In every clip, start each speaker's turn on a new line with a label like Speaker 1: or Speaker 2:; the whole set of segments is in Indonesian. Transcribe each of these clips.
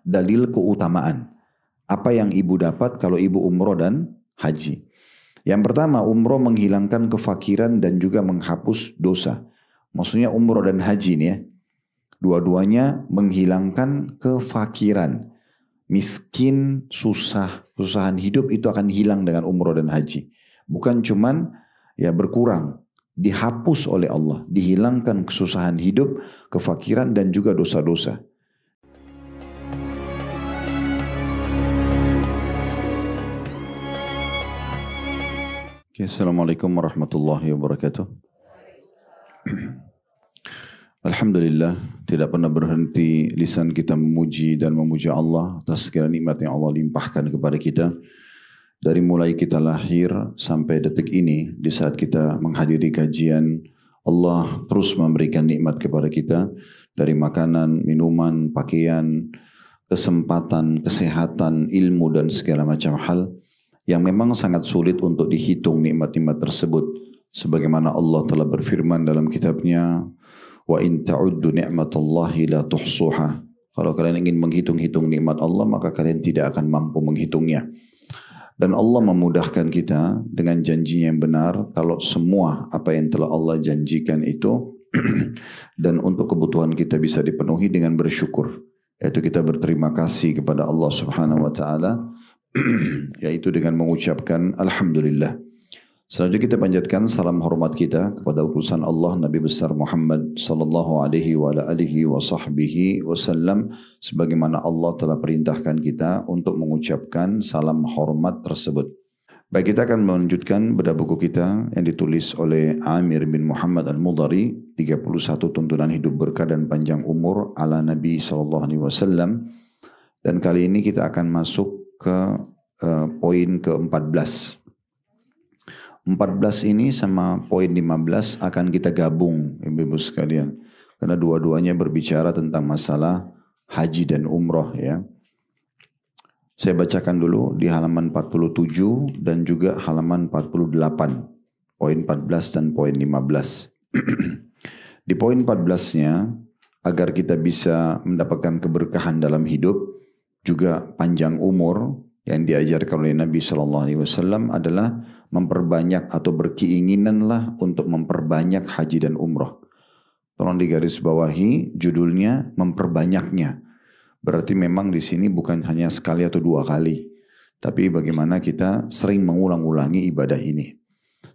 Speaker 1: dalil keutamaan. Apa yang ibu dapat kalau ibu umroh dan haji? Yang pertama, umroh menghilangkan kefakiran dan juga menghapus dosa. Maksudnya umroh dan haji nih ya. Dua-duanya menghilangkan kefakiran. Miskin, susah, kesusahan hidup itu akan hilang dengan umroh dan haji. Bukan cuman ya berkurang, dihapus oleh Allah, dihilangkan kesusahan hidup, kefakiran dan juga dosa-dosa. Assalamualaikum warahmatullahi wabarakatuh. Alhamdulillah, tidak pernah berhenti lisan kita memuji dan memuja Allah atas segala nikmat yang Allah limpahkan kepada kita. Dari mulai kita lahir sampai detik ini, di saat kita menghadiri kajian, Allah terus memberikan nikmat kepada kita dari makanan, minuman, pakaian, kesempatan, kesehatan, ilmu dan segala macam hal yang memang sangat sulit untuk dihitung nikmat-nikmat tersebut. Sebagaimana Allah telah berfirman dalam kitabnya, wa in ta'uddu ni'matallahi la tuhsuha. Kalau kalian ingin menghitung-hitung nikmat Allah, maka kalian tidak akan mampu menghitungnya. Dan Allah memudahkan kita dengan janjinya yang benar, kalau semua apa yang telah Allah janjikan itu dan untuk kebutuhan kita bisa dipenuhi dengan bersyukur, yaitu kita berterima kasih kepada Allah Subhanahu wa taala, yaitu dengan mengucapkan alhamdulillah. Selanjutnya kita panjatkan salam hormat kita kepada utusan Allah Nabi besar Muhammad sallallahu alaihi wa alihi wa sahbihi wasallam, sebagaimana Allah telah perintahkan kita untuk mengucapkan salam hormat tersebut. Baik, kita akan melanjutkan bedah buku kita yang ditulis oleh Amir bin Muhammad Al-Mudhari, 31 tuntunan hidup berkah dan panjang umur ala Nabi sallallahu alaihi wasallam. Dan kali ini kita akan masuk ke poin ke-14. 14 ini sama poin 15 akan kita gabung, ibu-ibu sekalian. Karena dua-duanya berbicara tentang masalah haji dan umroh ya. Saya bacakan dulu di halaman 47 dan juga halaman 48. Poin 14 dan poin 15. Di poin 14-nya, agar kita bisa mendapatkan keberkahan dalam hidup, juga panjang umur, yang diajarkan oleh Nabi SAW adalah memperbanyak atau berkeinginanlah untuk memperbanyak haji dan umroh. Tolong digaris bawahi judulnya memperbanyaknya. Berarti memang di sini bukan hanya sekali atau dua kali, tapi bagaimana kita sering mengulang-ulangi ibadah ini.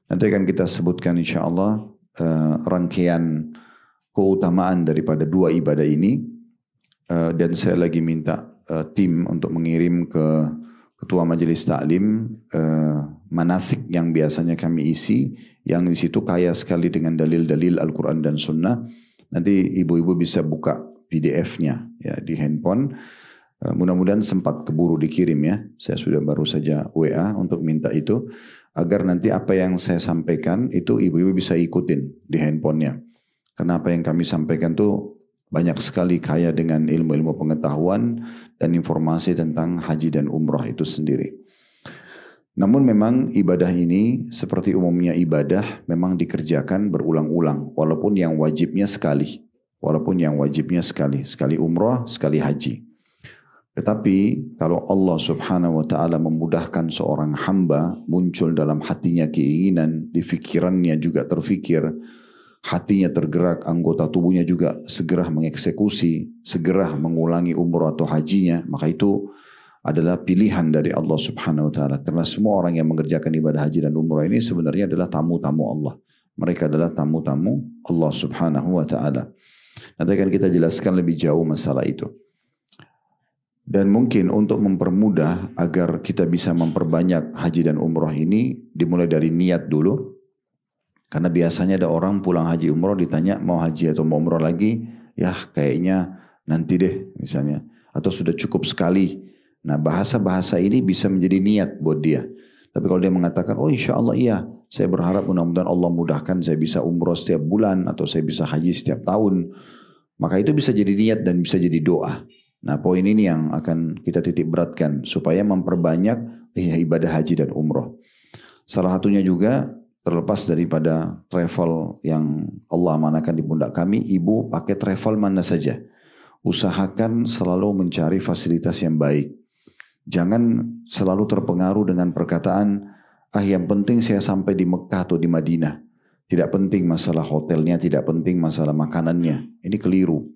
Speaker 1: Nanti akan kita sebutkan insya Allah rangkaian keutamaan daripada dua ibadah ini, dan saya lagi minta tim untuk mengirim ke Ketua Majelis Taklim manasik yang biasanya kami isi, yang di situ kaya sekali dengan dalil-dalil Al-Quran dan Sunnah. Nanti ibu-ibu bisa buka PDF-nya ya di handphone. Mudah-mudahan sempat keburu dikirim ya. Saya sudah baru saja WA untuk minta itu, agar nanti apa yang saya sampaikan itu ibu-ibu bisa ikutin di handphonenya. Karena apa yang kami sampaikan tuh banyak sekali kaya dengan ilmu-ilmu pengetahuan dan informasi tentang haji dan umrah itu sendiri. Namun memang ibadah ini seperti umumnya ibadah memang dikerjakan berulang-ulang, walaupun yang wajibnya sekali. Sekali umrah, sekali haji. Tetapi kalau Allah Subhanahu wa taala memudahkan seorang hamba, muncul dalam hatinya keinginan, di fikirannya juga terfikir, hatinya tergerak, anggota tubuhnya juga segera mengeksekusi, segera mengulangi umrah atau hajinya, maka itu adalah pilihan dari Allah Subhanahu wa taala. Karena semua orang yang mengerjakan ibadah haji dan umrah ini sebenarnya adalah tamu-tamu Allah. Mereka adalah tamu-tamu Allah Subhanahu wa taala. Nanti akan kita jelaskan lebih jauh masalah itu. Dan mungkin untuk mempermudah agar kita bisa memperbanyak haji dan umrah ini, dimulai dari niat dulu. Karena biasanya ada orang pulang haji umroh ditanya mau haji atau mau umroh lagi, ya kayaknya nanti deh misalnya, atau sudah cukup sekali. Nah bahasa-bahasa ini bisa menjadi niat buat dia. Tapi kalau dia mengatakan, oh insya Allah iya, saya berharap mudah-mudahan Allah mudahkan saya bisa umroh setiap bulan atau saya bisa haji setiap tahun, maka itu bisa jadi niat dan bisa jadi doa. Nah poin ini yang akan kita titik beratkan supaya memperbanyak ibadah haji dan umroh. Salah satunya juga, terlepas daripada travel yang Allah amanahkan di pundak kami, ibu pakai travel mana saja usahakan selalu mencari fasilitas yang baik. Jangan selalu terpengaruh dengan perkataan, yang penting saya sampai di Mekah atau di Madinah. Tidak penting masalah hotelnya, tidak penting masalah makanannya. Ini keliru.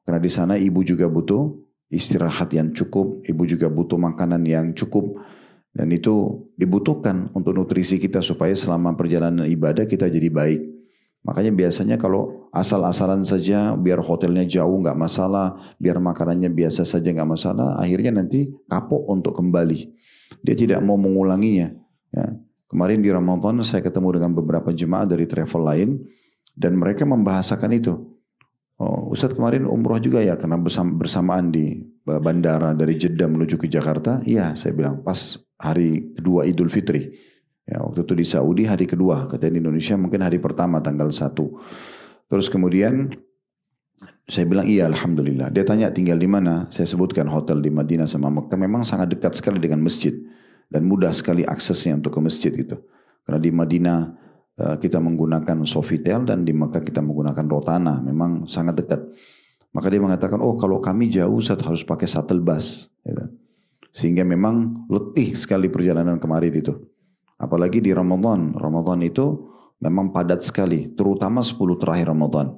Speaker 1: Karena di sana ibu juga butuh istirahat yang cukup, ibu juga butuh makanan yang cukup. Dan itu dibutuhkan untuk nutrisi kita supaya selama perjalanan ibadah kita jadi baik. Makanya biasanya kalau asal-asalan saja, biar hotelnya jauh nggak masalah, biar makanannya biasa saja nggak masalah, akhirnya nanti kapok untuk kembali. Dia tidak mau mengulanginya. Ya. Kemarin di Ramadan saya ketemu dengan beberapa jemaah dari travel lain dan mereka membahasakan itu. Oh, Ustadz kemarin umroh juga ya karena bersamaan di bandara dari Jeddah menuju ke Jakarta. Iya, saya bilang pas hari kedua Idul Fitri. Ya, waktu itu di Saudi hari kedua, katanya di Indonesia mungkin hari pertama tanggal 1. Terus kemudian saya bilang iya Alhamdulillah. Dia tanya tinggal di mana? Saya sebutkan hotel di Madinah sama Mekah memang sangat dekat sekali dengan masjid. Dan mudah sekali aksesnya untuk ke masjid itu. Karena di Madinah kita menggunakan Sofitel dan di Mekah kita menggunakan Rotana. Memang sangat dekat. Maka dia mengatakan, oh kalau kami jauh saya harus pakai shuttle bus. Gitu. Sehingga memang letih sekali perjalanan kemarin itu. Apalagi di Ramadan. Ramadan itu memang padat sekali. Terutama 10 terakhir Ramadan.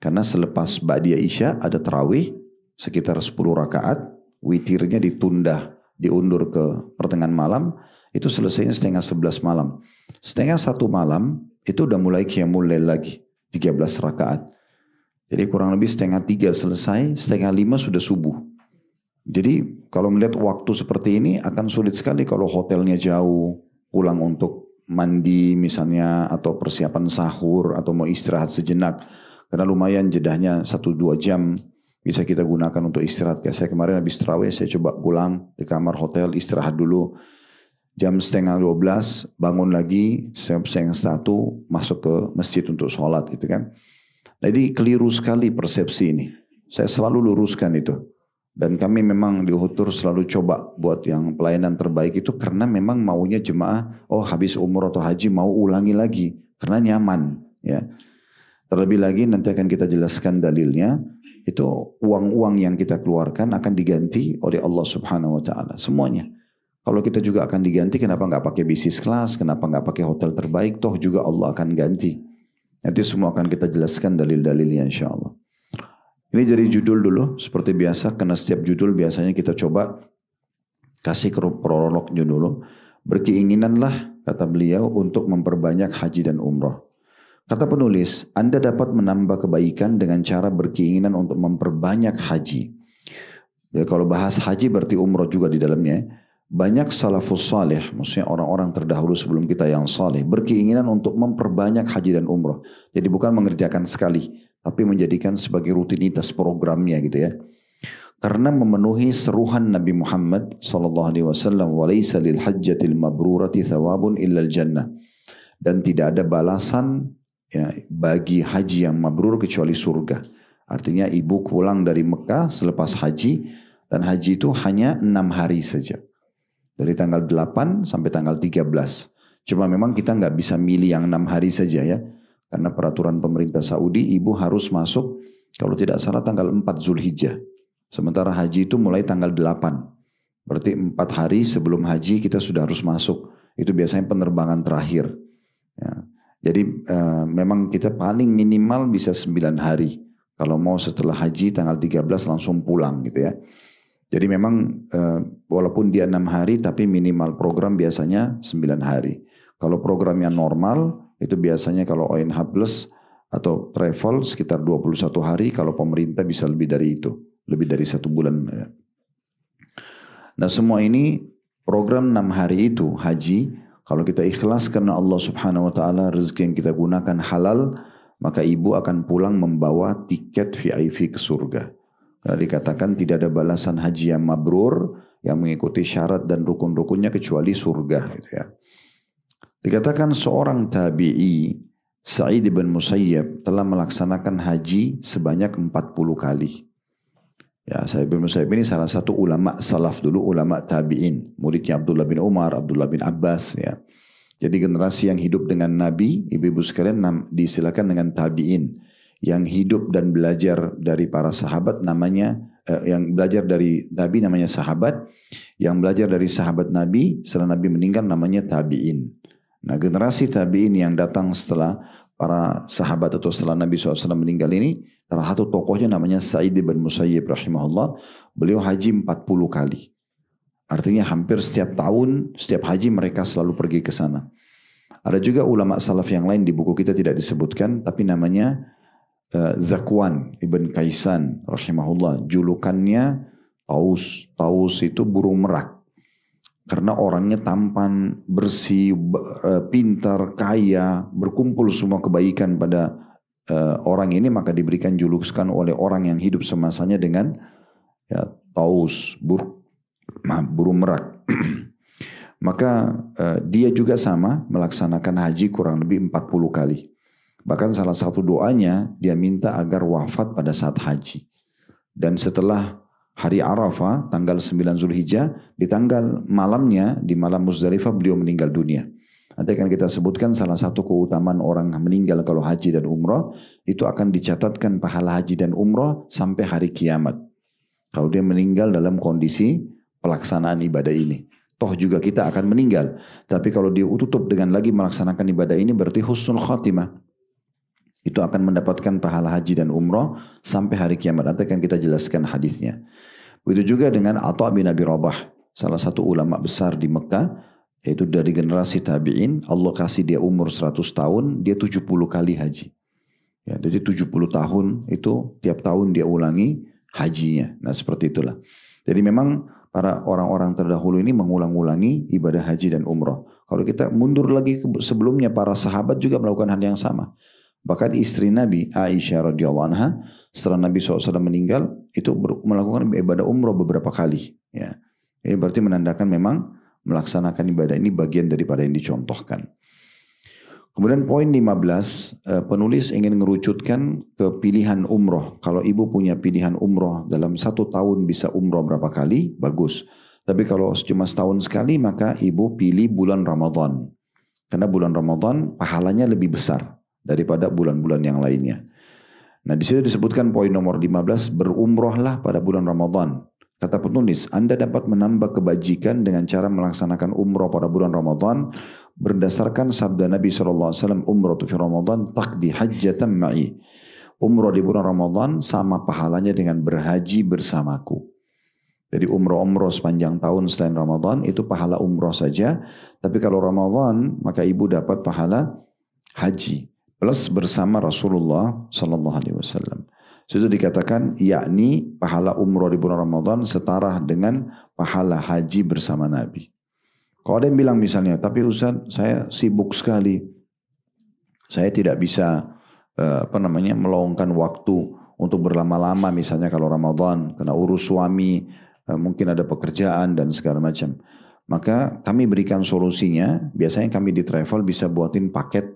Speaker 1: Karena selepas Ba'diyah Isya ada tarawih sekitar 10 rakaat. Witirnya ditunda, diundur ke pertengahan malam. Itu selesainya setengah 11 malam. Setengah 1 malam itu udah mulai qiyamul lail lagi. 13 rakaat. Jadi kurang lebih setengah 3 selesai, setengah 5 sudah subuh. Jadi kalau melihat waktu seperti ini akan sulit sekali kalau hotelnya jauh, pulang untuk mandi misalnya atau persiapan sahur atau mau istirahat sejenak. Karena lumayan jedahnya 1-2 jam bisa kita gunakan untuk istirahat. Kayak saya kemarin habis tarawih saya coba pulang di kamar hotel istirahat dulu. Jam setengah 12 bangun lagi, setengah 1 masuk ke masjid untuk sholat itu kan. Jadi keliru sekali persepsi ini. Saya selalu luruskan itu. Dan kami memang di Uhutur selalu coba buat yang pelayanan terbaik itu karena memang maunya jemaah, habis umroh atau haji mau ulangi lagi. Karena nyaman. Ya. Terlebih lagi nanti akan kita jelaskan dalilnya. Itu uang-uang yang kita keluarkan akan diganti oleh Allah Subhanahu Wa Taala. Semuanya. Kalau kita juga akan diganti, kenapa nggak pakai bisnis kelas? Kenapa nggak pakai hotel terbaik? Toh juga Allah akan ganti. Nanti semua akan kita jelaskan dalil-dalilnya insya Allah. Ini dari judul dulu, seperti biasa. Karena setiap judul biasanya kita coba kasih prolognya dulu. Berkeinginanlah, kata beliau, untuk memperbanyak haji dan umroh. Kata penulis, Anda dapat menambah kebaikan dengan cara berkeinginan untuk memperbanyak haji. Ya, kalau bahas haji berarti umroh juga di dalamnya. Banyak salafus salih, maksudnya orang-orang terdahulu sebelum kita yang salih, berkeinginan untuk memperbanyak haji dan umroh. Jadi bukan mengerjakan sekali, tapi menjadikan sebagai rutinitas programnya gitu ya. Karena memenuhi seruhan Nabi Muhammad SAW, walaysa lil hajjatil mabrurati thawabun illal jannah. Dan tidak ada balasan ya, bagi haji yang mabrur kecuali surga. Artinya ibu pulang dari Mekah selepas haji, dan haji itu hanya 6 hari saja. Dari tanggal 8 sampai tanggal 13. Cuma memang kita nggak bisa milih yang 6 hari saja ya. Karena peraturan pemerintah Saudi, ibu harus masuk kalau tidak salah tanggal 4 Zulhijjah. Sementara haji itu mulai tanggal 8. Berarti 4 hari sebelum haji kita sudah harus masuk. Itu biasanya penerbangan terakhir. Ya. Jadi memang kita paling minimal bisa 9 hari. Kalau mau setelah haji tanggal 13 langsung pulang gitu ya. Jadi memang walaupun dia 6 hari tapi minimal program biasanya 9 hari. Kalau program yang normal itu biasanya kalau ONH Plus atau travel sekitar 21 hari. Kalau pemerintah bisa lebih dari itu. Lebih dari 1 bulan. Nah semua ini program 6 hari itu haji. Kalau kita ikhlas karena Allah Subhanahu Wa Taala rezeki yang kita gunakan halal. Maka ibu akan pulang membawa tiket VIP ke surga. Karena dikatakan tidak ada balasan haji yang mabrur yang mengikuti syarat dan rukun-rukunnya kecuali surga. Gitu ya. Dikatakan seorang tabi'i Sa'id bin Musayyab telah melaksanakan haji sebanyak 40 kali. Ya, Sa'id bin Musayyab ini salah satu ulama salaf dulu, ulama tabi'in. Muridnya Abdullah bin Umar, Abdullah bin Abbas. Ya. Jadi generasi yang hidup dengan Nabi, ibu-ibu sekalian diistilahkan dengan tabi'in. Yang hidup dan belajar dari para sahabat namanya yang belajar dari Nabi namanya sahabat, yang belajar dari sahabat Nabi setelah Nabi meninggal namanya tabi'in. Nah generasi tabi'in yang datang setelah para sahabat atau setelah Nabi SAW meninggal ini, salah satu tokohnya namanya Sa'id bin Musayyib rahimahullah, beliau haji 40 kali. Artinya hampir setiap tahun, setiap haji mereka selalu pergi ke sana. Ada juga ulama salaf yang lain di buku kita tidak disebutkan, tapi namanya Zakwan ibn Kaisan rahimahullah. Julukannya Taus. Taus itu burung merak. Karena orangnya tampan, bersih, pintar, kaya, berkumpul semua kebaikan pada orang ini, maka diberikan julukan oleh orang yang hidup semasanya dengan ya, Taus, burung merak. Maka dia juga sama melaksanakan haji kurang lebih 40 kali. Bahkan salah satu doanya dia minta agar wafat pada saat haji. Dan setelah hari Arafah tanggal 9 Zulhijjah, di tanggal malamnya, di malam Muzdalifah beliau meninggal dunia. Nanti akan kita sebutkan salah satu keutamaan orang meninggal kalau haji dan umrah, itu akan dicatatkan pahala haji dan umrah sampai hari kiamat. Kalau dia meninggal dalam kondisi pelaksanaan ibadah ini. Toh juga kita akan meninggal. Tapi kalau dia tutup dengan lagi melaksanakan ibadah ini berarti husnul khatimah. Itu akan mendapatkan pahala haji dan umrah sampai hari kiamat. Nanti akan kita jelaskan hadisnya. Begitu juga dengan Atha bin Abi Rabah. Salah satu ulama besar di Mekah. Yaitu dari generasi tabi'in. Allah kasih dia umur 100 tahun. Dia 70 kali haji. Ya, jadi 70 tahun itu tiap tahun dia ulangi hajinya. Nah seperti itulah. Jadi memang para orang-orang terdahulu ini mengulang-ulangi ibadah haji dan umrah. Kalau kita mundur lagi sebelumnya, para sahabat juga melakukan hal yang sama. Bahkan istri Nabi Aisyah radhiyallahu anha setelah Nabi SAW meninggal itu melakukan ibadah umrah beberapa kali. Ya. Ini berarti menandakan memang melaksanakan ibadah ini bagian daripada yang dicontohkan. Kemudian poin 15, penulis ingin mengerucutkan ke pilihan umroh. Kalau ibu punya pilihan umroh dalam 1 tahun bisa umroh berapa kali, bagus. Tapi kalau cuma setahun sekali, maka ibu pilih bulan Ramadan. Karena bulan Ramadan pahalanya lebih besar daripada bulan-bulan yang lainnya. Nah di situ disebutkan poin nomor 15, berumrohlah pada bulan Ramadan. Kata penulis, Anda dapat menambah kebajikan dengan cara melaksanakan umroh pada bulan Ramadan berdasarkan sabda Nabi SAW, umratu fi Ramadan taqdi hajjatan ma'i. Umroh di bulan Ramadan sama pahalanya dengan berhaji bersamaku. Jadi umroh-umroh sepanjang tahun selain Ramadan itu pahala umroh saja. Tapi kalau Ramadan maka ibu dapat pahala haji plus bersama Rasulullah SAW. Itu dikatakan yakni pahala umroh di bulan Ramadan setara dengan pahala haji bersama Nabi. Kalau ada yang bilang misalnya, tapi Ustaz saya sibuk sekali, saya tidak bisa meluangkan waktu untuk berlama-lama misalnya kalau Ramadan, karena urus suami, mungkin ada pekerjaan dan segala macam. Maka kami berikan solusinya, biasanya kami di travel bisa buatin paket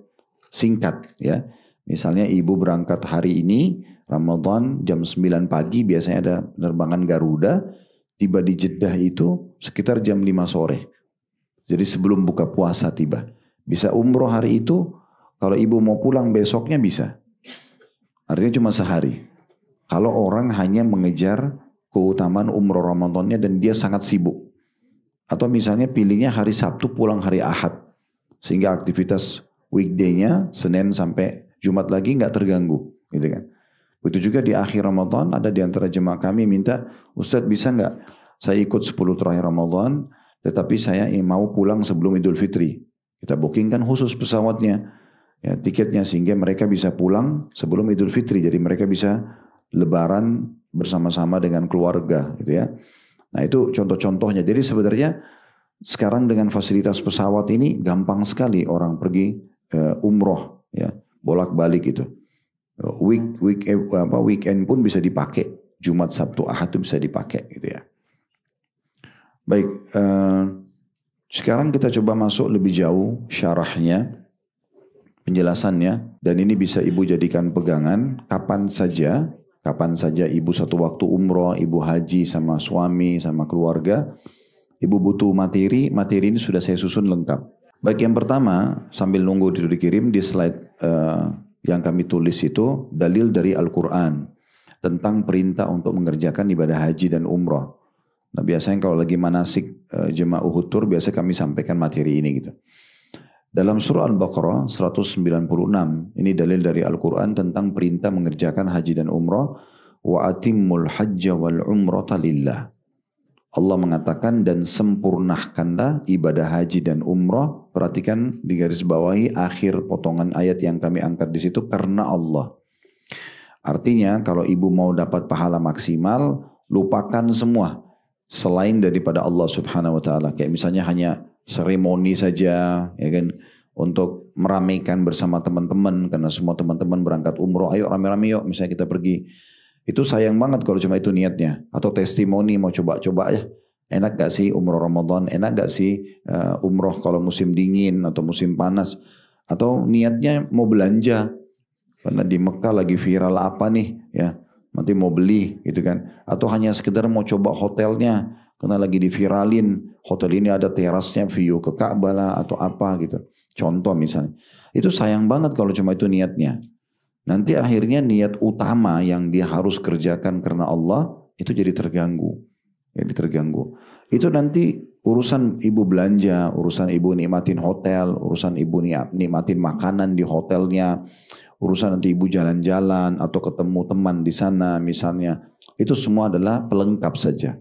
Speaker 1: singkat ya. Misalnya ibu berangkat hari ini, Ramadan jam 9 pagi biasanya ada penerbangan Garuda, tiba di Jeddah itu sekitar jam 5 sore. Jadi sebelum buka puasa tiba. Bisa umroh hari itu, kalau ibu mau pulang besoknya bisa. Artinya cuma sehari. Kalau orang hanya mengejar keutamaan umroh Ramadannya dan dia sangat sibuk. Atau misalnya pilihnya hari Sabtu pulang hari Ahad. Sehingga aktivitas weekday-nya Senin sampai Jumat lagi nggak terganggu. Gitu kan. Begitu juga di akhir Ramadan ada di antara jemaah kami minta, Ustadz bisa nggak saya ikut 10 terakhir Ramadan, tetapi saya mau pulang sebelum Idul Fitri. Kita bookingkan khusus pesawatnya, ya, tiketnya sehingga mereka bisa pulang sebelum Idul Fitri. Jadi mereka bisa lebaran bersama-sama dengan keluarga, gitu ya. Nah itu contoh-contohnya. Jadi sebenarnya sekarang dengan fasilitas pesawat ini gampang sekali orang pergi umroh, ya, bolak-balik itu. Weekend pun bisa dipakai, Jumat, Sabtu, Ahad itu bisa dipakai, gitu ya. Baik, sekarang kita coba masuk lebih jauh syarahnya, penjelasannya, dan ini bisa ibu jadikan pegangan kapan saja ibu satu waktu umroh, ibu haji sama suami, sama keluarga, ibu butuh materi ini sudah saya susun lengkap. Baik, yang pertama, sambil nunggu itu dikirim di slide yang kami tulis itu dalil dari Al-Quran. tentang perintah untuk mengerjakan ibadah haji dan umrah. Nah biasanya kalau lagi manasik jemaah Uhud Tour biasa kami sampaikan materi ini gitu. Dalam surah Al-Baqarah 196, ini dalil dari Al-Quran tentang perintah mengerjakan haji dan umrah. Wa atimmul hajja wal umrata lillah. Allah mengatakan dan sempurnakanlah ibadah haji dan umrah. Perhatikan di garis bawahi akhir potongan ayat yang kami angkat di situ, karena Allah. Artinya kalau ibu mau dapat pahala maksimal, lupakan semua selain daripada Allah Subhanahu wa taala. Kayak misalnya hanya seremoni saja, ya kan, untuk meramaikan bersama teman-teman karena semua teman-teman berangkat umroh, ayo rame-rame yuk misalnya kita pergi. Itu sayang banget kalau cuma itu niatnya. Atau testimoni mau coba-coba ya. Enak gak sih umroh Ramadan? Enak gak sih umroh kalau musim dingin atau musim panas? Atau niatnya mau belanja. Karena di Mekah lagi viral apa nih ya. Nanti mau beli gitu kan. Atau hanya sekedar mau coba hotelnya. Karena lagi diviralin. Hotel ini ada terasnya view ke Ka'bah lah atau apa gitu. Contoh misalnya. Itu sayang banget kalau cuma itu niatnya. Nanti akhirnya niat utama yang dia harus kerjakan karena Allah itu jadi terganggu. Jadi terganggu. Itu nanti urusan ibu belanja, urusan ibu nikmatin hotel, urusan ibu nikmatin makanan di hotelnya, urusan nanti ibu jalan-jalan atau ketemu teman di sana misalnya. Itu semua adalah pelengkap saja.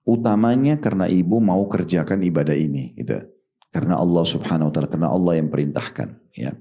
Speaker 1: Utamanya karena ibu mau kerjakan ibadah ini. Gitu. Karena Allah Subhanahu wa ta'ala, karena Allah yang perintahkan. Ya.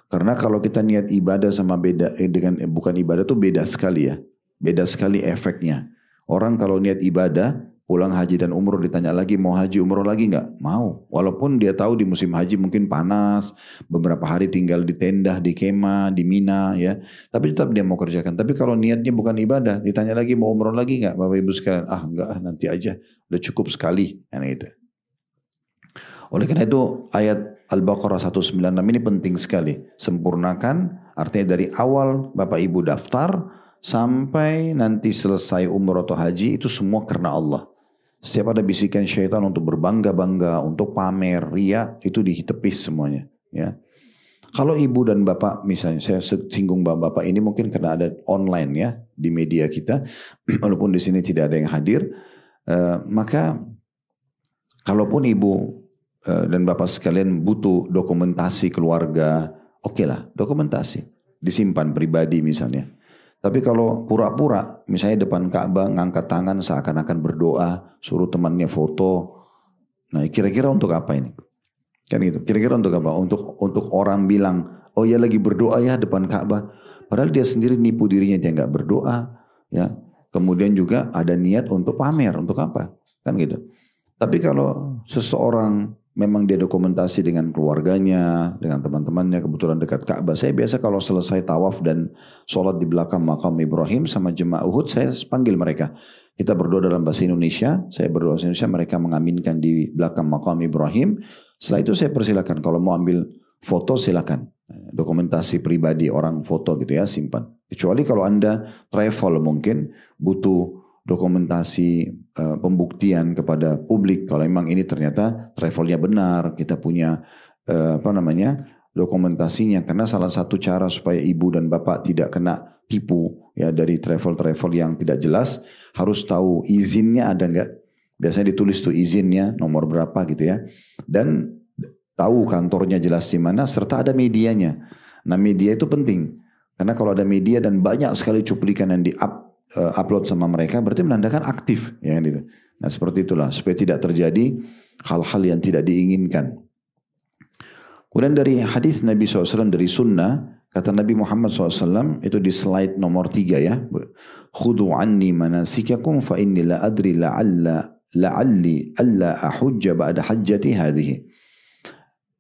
Speaker 1: Karena kalau kita niat ibadah sama beda dengan bukan ibadah tuh beda sekali ya. Beda sekali efeknya. Orang kalau niat ibadah, pulang haji dan umroh ditanya lagi mau haji umroh lagi nggak? Mau. Walaupun dia tahu di musim haji mungkin panas, beberapa hari tinggal di tenda, di kemah, di Mina ya. Tapi tetap dia mau kerjakan. Tapi kalau niatnya bukan ibadah, ditanya lagi mau umroh lagi nggak? Bapak Ibu sekalian, enggak, nanti aja. Udah cukup sekali. Gitu. Oleh karena itu ayat Al-Baqarah 196 ini penting sekali. Sempurnakan artinya dari awal Bapak Ibu daftar sampai nanti selesai umrah atau haji itu semua karena Allah. Setiap ada bisikan syaitan untuk berbangga-bangga, untuk pamer, ria, itu ditepis semuanya. Ya. Kalau ibu dan bapak misalnya, saya singgung bapak ini mungkin karena ada online ya di media kita, walaupun di sini tidak ada yang hadir, maka kalaupun ibu dan bapak sekalian butuh dokumentasi keluarga, oke lah dokumentasi, disimpan pribadi misalnya. Tapi kalau pura-pura, misalnya depan Ka'bah ngangkat tangan seakan-akan berdoa, suruh temannya foto, nah kira-kira untuk apa ini? Kan gitu. Kira-kira untuk apa? Untuk orang bilang, oh ya lagi berdoa ya depan Ka'bah. Padahal dia sendiri nipu dirinya, dia nggak berdoa, ya. Kemudian juga ada niat untuk pamer, untuk apa? Kan gitu. Tapi kalau seseorang memang dia dokumentasi dengan keluarganya, dengan teman-temannya, kebetulan dekat Ka'bah. Saya biasa kalau selesai tawaf dan sholat di belakang makam Ibrahim sama jemaah Uhud, saya panggil mereka. Kita berdoa dalam bahasa Indonesia, saya berdoa bahasa Indonesia, mereka mengaminkan di belakang makam Ibrahim. Setelah itu saya persilakan, kalau mau ambil foto silakan. Dokumentasi pribadi orang foto gitu ya, simpan. Kecuali kalau Anda travel mungkin butuh dokumentasi pembuktian kepada publik kalau memang ini ternyata travelnya benar, kita punya dokumentasinya. Karena salah satu cara supaya ibu dan bapak tidak kena tipu ya dari travel yang tidak jelas, harus tahu izinnya ada nggak. Biasanya ditulis tuh izinnya nomor berapa gitu ya, dan tahu kantornya jelas di mana serta ada medianya. Nah media itu penting karena kalau ada media dan banyak sekali cuplikan yang upload sama mereka berarti menandakan aktif ya gitu. Nah seperti itulah supaya tidak terjadi hal-hal yang tidak diinginkan. Kemudian dari hadis Nabi SAW dari sunnah, kata Nabi Muhammad SAW itu di slide nomor 3 ya. Khudu anni manasikakum fa inni la adri la'alli alla ahujja ba'da hajjati hadhihi.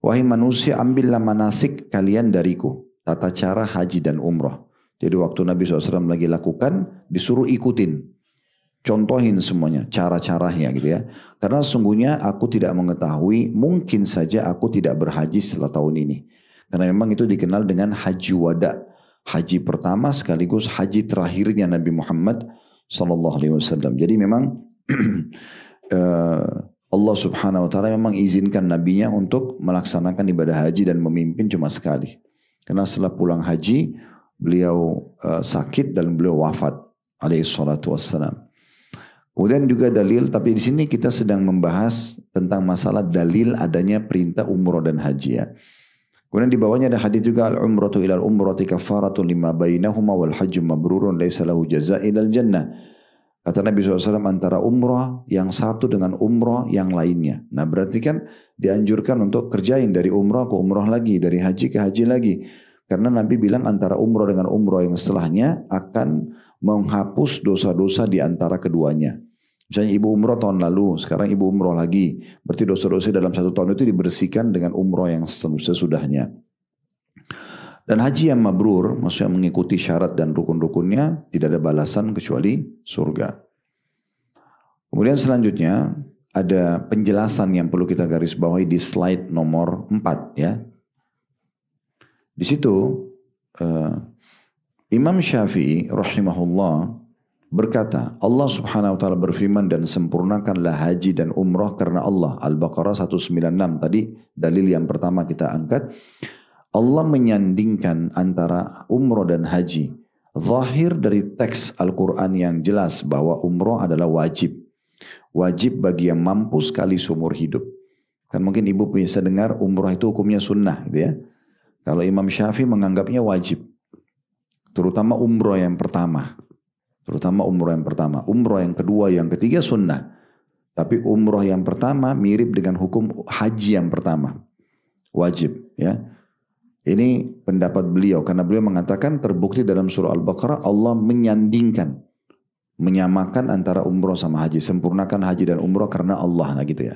Speaker 1: Wahai manusia, ambillah manasik kalian dariku, tata cara haji dan umrah. Jadi waktu Nabi SAW lagi lakukan, disuruh ikutin. Contohin semuanya, cara-caranya gitu ya. Karena sesungguhnya aku tidak mengetahui, mungkin saja aku tidak berhaji setelah tahun ini. Karena memang itu dikenal dengan haji wada. Haji pertama sekaligus haji terakhirnya Nabi Muhammad SAW. Jadi memang Allah Subhanahu Wa Taala memang izinkan nabinya untuk melaksanakan ibadah haji dan memimpin cuma sekali. Karena setelah pulang haji, beliau sakit dan beliau wafat alaihi salatu wassalam. Kemudian juga dalil, tapi di sini kita sedang membahas tentang masalah dalil adanya perintah umroh dan haji ya. Kemudian di bawahnya ada hadis juga al-umratu ilal umrati kafaratun lima bainahuma wal hajju mabrurun laisa lahu jazaa ilal jannah. Kata Nabi SAW antara umrah yang satu dengan umrah yang lainnya. Nah berarti kan dianjurkan untuk kerjain dari umrah ke umrah lagi, dari haji ke haji lagi. Karena Nabi bilang antara umrah dengan umrah yang setelahnya akan menghapus dosa-dosa di antara keduanya. Misalnya ibu umroh tahun lalu, sekarang ibu umroh lagi. Berarti dosa-dosa dalam satu tahun itu dibersihkan dengan umroh yang sesudahnya. Dan haji yang mabrur, maksudnya mengikuti syarat dan rukun-rukunnya, tidak ada balasan kecuali surga. Kemudian selanjutnya, ada penjelasan yang perlu kita garis bawahi di slide nomor 4 ya. Di situ, Imam Syafi'i rahimahullah berkata, Allah subhanahu wa ta'ala berfirman dan sempurnakanlah haji dan umrah karena Allah. Al-Baqarah 196 tadi dalil yang pertama kita angkat. Allah menyandingkan antara umrah dan haji. Zahir dari teks Al-Quran yang jelas bahwa umrah adalah wajib. Wajib bagi yang mampu sekali seumur hidup. Kan mungkin ibu bisa dengar umrah itu hukumnya sunnah gitu ya. Kalau Imam Syafi'i menganggapnya wajib. Terutama umrah yang pertama. Umrah yang kedua, yang ketiga sunnah. Tapi umrah yang pertama mirip dengan hukum haji yang pertama. Wajib ya. Ini pendapat beliau karena beliau mengatakan terbukti dalam surah Al-Baqarah Allah menyandingkan, menyamakan antara umrah sama haji. Sempurnakan haji dan umrah karena Allah, nah gitu ya.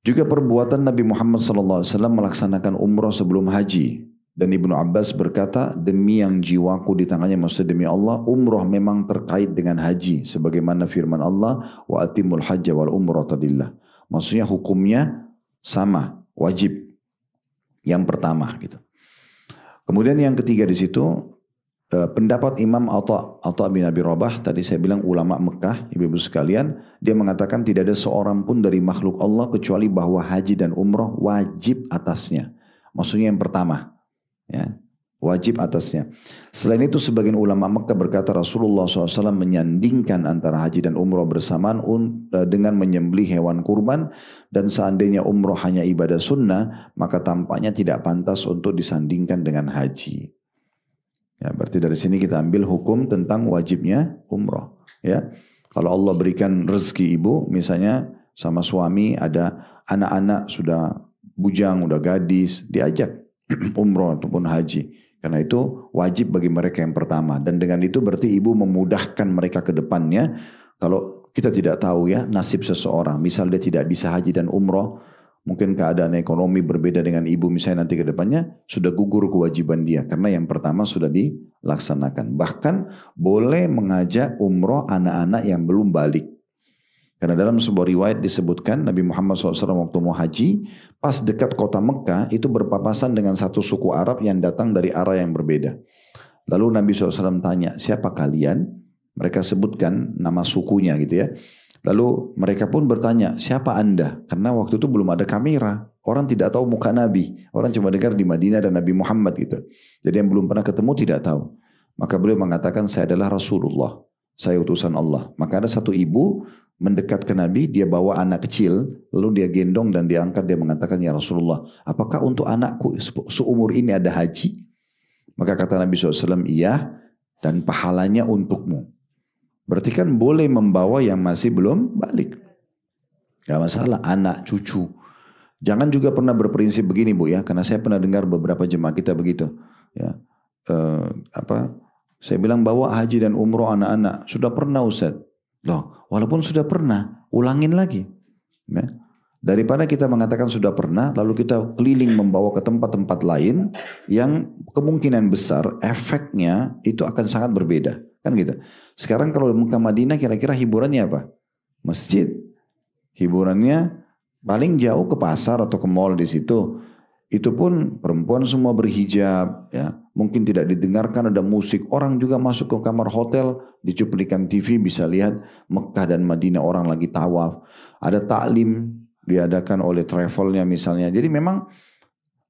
Speaker 1: Juga perbuatan Nabi Muhammad SAW melaksanakan umrah sebelum haji. Dan Ibnu Abbas berkata, demi yang jiwaku di tangannya, maksudnya demi Allah, umrah memang terkait dengan haji. Sebagaimana firman Allah, wa atimul hajja wal umrata lillah. Maksudnya hukumnya sama, wajib. Yang pertama gitu. Kemudian yang ketiga di situ, pendapat Imam Atha bin Abi Rabah, tadi saya bilang ulama Mekah, ibu-ibu sekalian, dia mengatakan tidak ada seorang pun dari makhluk Allah kecuali bahwa haji dan umrah wajib atasnya. Maksudnya yang pertama. Ya, wajib atasnya. Selain itu sebagian ulama Mekah berkata Rasulullah SAW menyandingkan antara haji dan umrah bersamaan dengan menyembelih hewan kurban, dan seandainya umrah hanya ibadah sunnah maka tampaknya tidak pantas untuk disandingkan dengan haji. Ya, berarti dari sini kita ambil hukum tentang wajibnya umrah. Ya, kalau Allah berikan rezeki ibu, misalnya sama suami ada anak-anak sudah bujang, udah gadis, diajak umrah ataupun haji. Karena itu wajib bagi mereka yang pertama. Dan dengan itu berarti ibu memudahkan mereka ke depannya. Kalau kita tidak tahu ya nasib seseorang. Misal dia tidak bisa haji dan umrah. Mungkin keadaan ekonomi berbeda dengan ibu misalnya nanti ke depannya. Sudah gugur kewajiban dia. Karena yang pertama sudah dilaksanakan. Bahkan boleh mengajak umrah anak-anak yang belum balik. Karena dalam sebuah riwayat disebutkan Nabi Muhammad SAW waktu mau haji, pas dekat kota Mekah itu berpapasan dengan satu suku Arab yang datang dari arah yang berbeda. Lalu Nabi SAW tanya, siapa kalian? Mereka sebutkan nama sukunya gitu ya. Lalu mereka pun bertanya, siapa anda? Karena waktu itu belum ada kamera. Orang tidak tahu muka Nabi. Orang cuma dengar di Madinah dan Nabi Muhammad gitu. Jadi yang belum pernah ketemu tidak tahu. Maka beliau mengatakan, saya adalah Rasulullah. Saya utusan Allah. Maka ada satu ibu mendekat ke Nabi, dia bawa anak kecil, lalu dia gendong dan diangkat, dia mengatakan, ya Rasulullah, apakah untuk anakku seumur ini ada haji? Maka kata Nabi SAW, iya, dan pahalanya untukmu. Berarti kan boleh membawa yang masih belum balik. Gak masalah, anak, cucu. Jangan juga pernah berprinsip begini Bu ya, karena saya pernah dengar beberapa jemaah kita begitu. Ya, saya bilang bawa haji dan umroh anak-anak, sudah pernah Ustaz. Loh, walaupun sudah pernah, ulangin lagi. Ya. Daripada kita mengatakan sudah pernah, lalu kita keliling membawa ke tempat-tempat lain yang kemungkinan besar efeknya itu akan sangat berbeda. Kan gitu. Sekarang kalau di Mekah Madinah kira-kira hiburannya apa? Masjid. Hiburannya paling jauh ke pasar atau ke mall di situ. Itu pun perempuan semua berhijab, ya. Mungkin tidak didengarkan ada musik. Orang juga masuk ke kamar hotel, dicuplikan TV bisa lihat Mekah dan Madinah orang lagi tawaf. Ada taklim diadakan oleh travelnya misalnya. Jadi memang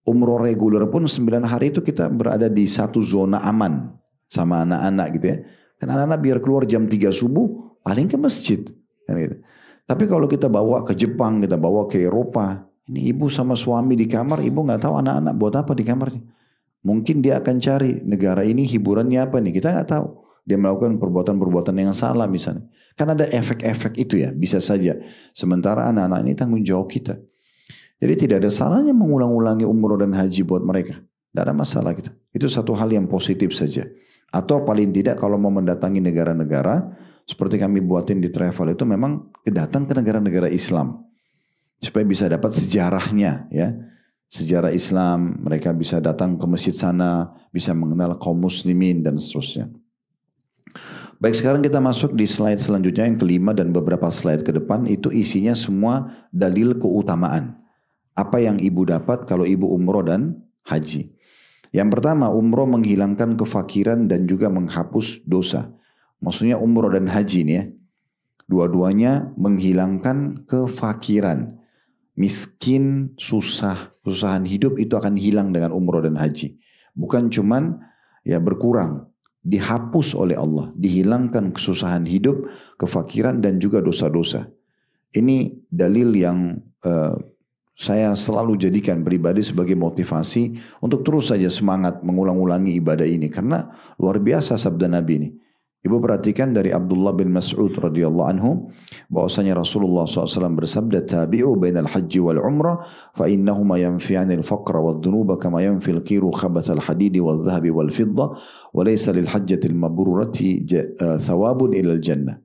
Speaker 1: Umroh reguler pun 9 hari itu kita berada di satu zona aman sama anak-anak gitu ya. Kan anak-anak biar keluar jam 3 subuh paling ke masjid. Kan gitu. Tapi kalau kita bawa ke Jepang, kita bawa ke Eropa, ini ibu sama suami di kamar, ibu nggak tahu anak-anak buat apa di kamarnya. Mungkin dia akan cari negara ini hiburannya apa nih, kita nggak tahu. Dia melakukan perbuatan-perbuatan yang salah misalnya. Kan ada efek-efek itu ya, bisa saja. Sementara anak-anak ini tanggung jawab kita. Jadi tidak ada salahnya mengulang-ulangi umroh dan haji buat mereka. Tidak ada masalah gitu. Itu satu hal yang positif saja. Atau paling tidak kalau mau mendatangi negara-negara, seperti kami buatin di travel itu memang datang ke negara-negara Islam. Supaya bisa dapat sejarahnya ya. Sejarah Islam, mereka bisa datang ke masjid sana, bisa mengenal kaum muslimin dan seterusnya. Baik, sekarang kita masuk di slide selanjutnya yang kelima dan beberapa slide ke depan. Itu isinya semua dalil keutamaan. Apa yang ibu dapat kalau ibu umroh dan haji. Yang pertama, umroh menghilangkan kefakiran dan juga menghapus dosa. Maksudnya umroh dan haji ini ya. Dua-duanya menghilangkan kefakiran. Miskin, susah, kesusahan hidup itu akan hilang dengan umroh dan haji. Bukan cuman ya berkurang. Dihapus oleh Allah. Dihilangkan kesusahan hidup, kefakiran dan juga dosa-dosa. Ini dalil yang saya selalu jadikan pribadi sebagai motivasi untuk terus saja semangat mengulang-ulangi ibadah ini. Karena luar biasa sabda Nabi ini. Ibu perhatikan dari Abdullah bin Mas'ud radhiyallahu anhu bahwasanya Rasulullah SAW bersabda, tabi'u bainal haji wal umrah fa innahuma yanfi'anil faqra wad dhunuba kama yanfil kiru khabathal hadidi wal dhahabi wal fidda wa laysa lil hajjatil mabrurati thawabun ilal jannah.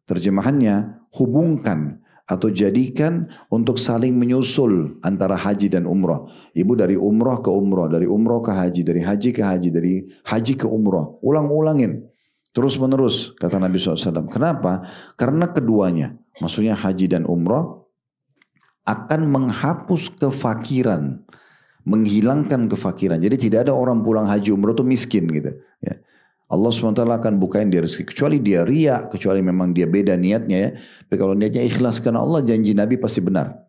Speaker 1: Terjemahannya, hubungkan atau jadikan untuk saling menyusul antara haji dan umrah. Ibu dari umrah ke umrah, dari umrah ke haji, dari haji ke haji, dari haji ke umrah. Ulang-ulangin. Terus menerus, kata Nabi SAW. Kenapa? Karena keduanya, maksudnya haji dan umrah, akan menghapus kefakiran. Menghilangkan kefakiran. Jadi tidak ada orang pulang haji umrah itu miskin gitu. Ya. Allah SWT akan bukain dia rezeki. Kecuali dia riak, kecuali memang dia beda niatnya ya. Tapi kalau niatnya ikhlas karena Allah, janji Nabi pasti benar.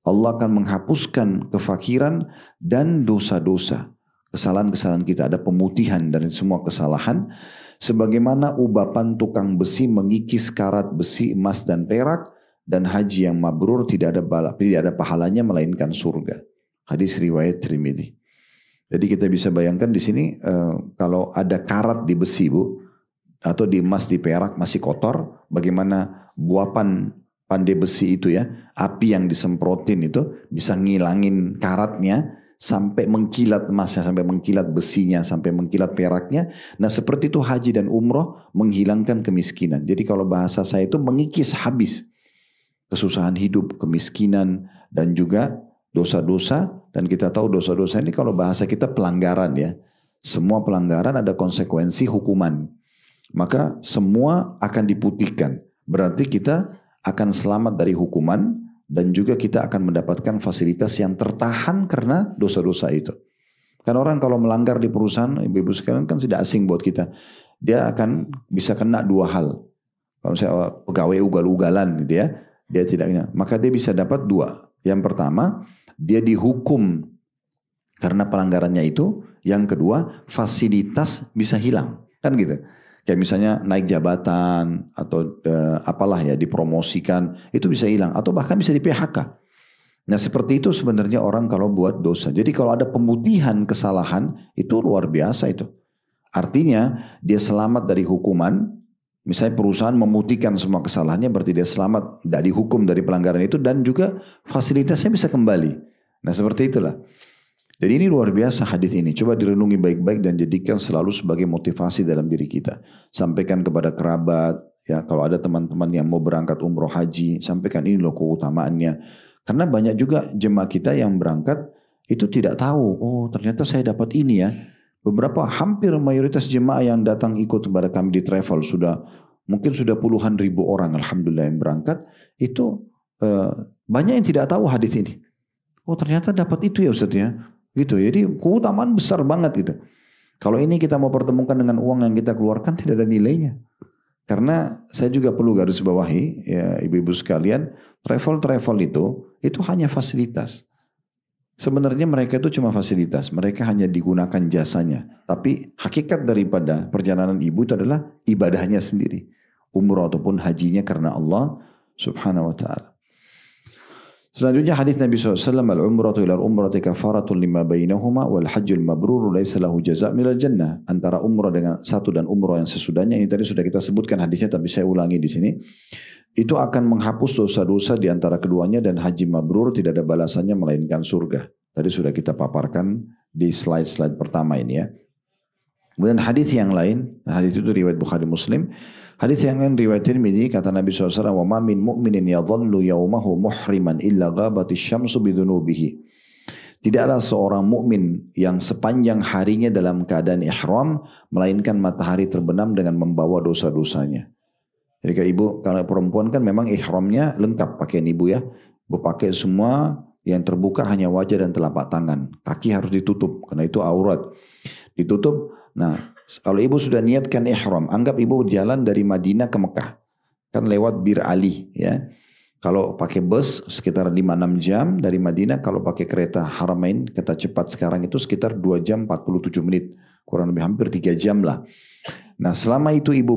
Speaker 1: Allah akan menghapuskan kefakiran dan dosa-dosa. Kesalahan-kesalahan kita, ada pemutihan dari semua kesalahan. Sebagaimana ubapan tukang besi mengikis karat besi, emas dan perak. Dan haji yang mabrur tidak ada pahalanya melainkan surga. Hadis riwayat Tirmidzi. Jadi kita bisa bayangkan di sini kalau ada karat di besi bu, atau di emas di perak masih kotor, bagaimana buapan pandai besi itu ya, api yang disemprotin itu bisa ngilangin karatnya sampai mengkilat emasnya, sampai mengkilat besinya, sampai mengkilat peraknya. Nah seperti itu haji dan umroh menghilangkan kemiskinan. Jadi kalau bahasa saya itu mengikis habis kesusahan hidup, kemiskinan dan juga dosa-dosa. Dan kita tahu dosa-dosa ini kalau bahasa kita pelanggaran ya. Semua pelanggaran ada konsekuensi hukuman. Maka semua akan diputihkan. Berarti kita akan selamat dari hukuman dan juga kita akan mendapatkan fasilitas yang tertahan karena dosa-dosa itu. Kan orang kalau melanggar di perusahaan, ibu-ibu sekalian kan tidak asing buat kita. Dia akan bisa kena dua hal. Kalau misalnya pegawai ugal-ugalan gitu ya, dia tidak, maka dia bisa dapat dua. Yang pertama, dia dihukum karena pelanggarannya itu. Yang kedua, fasilitas bisa hilang. Kan gitu. Kayak misalnya naik jabatan atau apalah ya dipromosikan. Itu bisa hilang. Atau bahkan bisa di PHK. Nah seperti itu sebenarnya orang kalau buat dosa. Jadi kalau ada pemutihan kesalahan itu luar biasa itu. Artinya dia selamat dari hukuman. Misalnya perusahaan memutihkan semua kesalahannya berarti dia selamat, tidak dihukum dari pelanggaran itu dan juga fasilitasnya bisa kembali. Nah seperti itulah. Jadi ini luar biasa hadis ini. Coba direnungi baik-baik dan jadikan selalu sebagai motivasi dalam diri kita. Sampaikan kepada kerabat, ya kalau ada teman-teman yang mau berangkat umroh haji, sampaikan ini loh keutamaannya. Karena banyak juga jemaah kita yang berangkat itu tidak tahu, oh ternyata saya dapat ini ya. Beberapa hampir mayoritas jemaah yang datang ikut kepada kami di travel mungkin sudah puluhan ribu orang alhamdulillah yang berangkat itu banyak yang tidak tahu hadis ini. Oh ternyata dapat itu ya Ustaz ya. Gitu. Jadi keutamaan besar banget gitu. Kalau ini kita mau pertemukan dengan uang yang kita keluarkan tidak ada nilainya. Karena saya juga perlu garis bawahi ya ibu-ibu sekalian, travel itu hanya fasilitas. Sebenarnya mereka itu cuma fasilitas, mereka hanya digunakan jasanya. Tapi hakikat daripada perjalanan ibu itu adalah ibadahnya sendiri. Umrah ataupun hajinya karena Allah subhanahu wa ta'ala. Selanjutnya hadis Nabi SAW, al-umratu ila al-umrati kafaratun lima bainahuma wal hajjul mabrur laisa lahu jaza' minal jannah. Antara umrah dengan satu dan umrah yang sesudahnya, ini tadi sudah kita sebutkan hadisnya tapi saya ulangi di sini. Itu akan menghapus dosa-dosa di antara keduanya dan haji mabrur tidak ada balasannya melainkan surga. Tadi sudah kita paparkan di slide-slide pertama ini ya. Kemudian hadis yang lain, hadis itu riwayat Bukhari Muslim. Hadis yang lain riwayat Tirmidzi, kata Nabi SAW, wa ma min mu'minin yadhallu yawmahu muhriman illa ghabatis syamsu bidunubihi. Tidaklah seorang mukmin yang sepanjang harinya dalam keadaan ihram, melainkan matahari terbenam dengan membawa dosa-dosanya. Jadi kalau perempuan kan memang ihramnya lengkap pakaian ibu ya. Ibu pakai semua, yang terbuka hanya wajah dan telapak tangan. Kaki harus ditutup karena itu aurat. Ditutup. Nah, kalau ibu sudah niatkan ihram, anggap ibu berjalan dari Madinah ke Mekah. Kan lewat Bir Ali ya. Kalau pakai bus sekitar 5-6 jam dari Madinah, kalau pakai kereta Haramain, kereta cepat sekarang itu sekitar 2 jam 47 menit. Kurang lebih hampir 3 jam lah. Nah selama itu ibu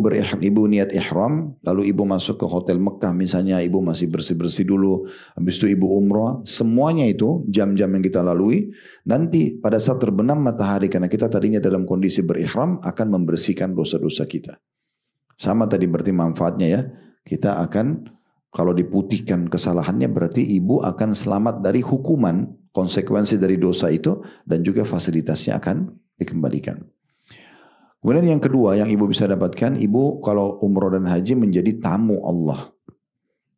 Speaker 1: niat ihram, lalu ibu masuk ke hotel Mekah misalnya, ibu masih bersih-bersih dulu, habis itu ibu umrah, semuanya itu jam-jam yang kita lalui, nanti pada saat terbenam matahari, karena kita tadinya dalam kondisi berihram, akan membersihkan dosa-dosa kita. Sama tadi berarti manfaatnya ya, kita akan, kalau diputihkan kesalahannya berarti ibu akan selamat dari hukuman, konsekuensi dari dosa itu, dan juga fasilitasnya akan dikembalikan. Kemudian yang kedua yang ibu bisa dapatkan, ibu kalau umroh dan haji menjadi tamu Allah.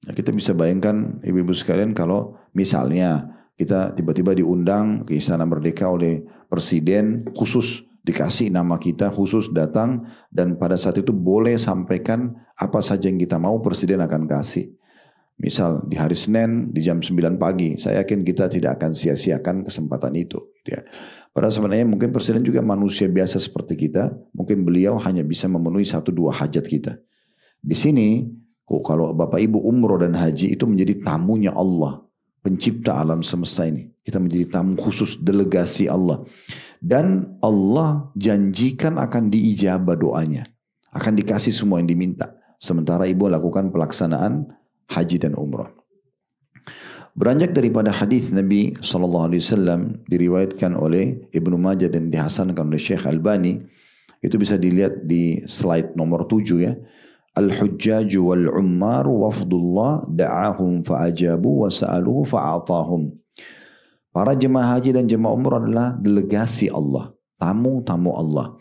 Speaker 1: Nah, kita bisa bayangkan ibu-ibu sekalian kalau misalnya kita tiba-tiba diundang ke Istana Merdeka oleh Presiden, khusus dikasih nama kita, khusus datang, dan pada saat itu boleh sampaikan apa saja yang kita mau, Presiden akan kasih. Misal di hari Senin di jam 9 pagi, saya yakin kita tidak akan sia-siakan kesempatan itu. Ya. Padahal sebenarnya mungkin Presiden juga manusia biasa seperti kita, mungkin beliau hanya bisa memenuhi 1-2 hajat kita. Di sini, kalau Bapak Ibu umroh dan haji itu menjadi tamunya Allah, pencipta alam semesta ini. Kita menjadi tamu khusus, delegasi Allah. Dan Allah janjikan akan diijabah doanya. Akan dikasih semua yang diminta. Sementara Ibu lakukan pelaksanaan haji dan umrah. Beranjak daripada hadis Nabi SAW diriwayatkan oleh Ibnu Majah dan dihasankan oleh Syekh Albani, itu bisa dilihat di slide nomor 7 ya. Al-hujjaju wal-ummaru wafdullah da'ahum fa'ajabu wa sa'aluhu fa'atahum. Para jemaah haji dan jemaah umrah adalah delegasi Allah, tamu-tamu Allah.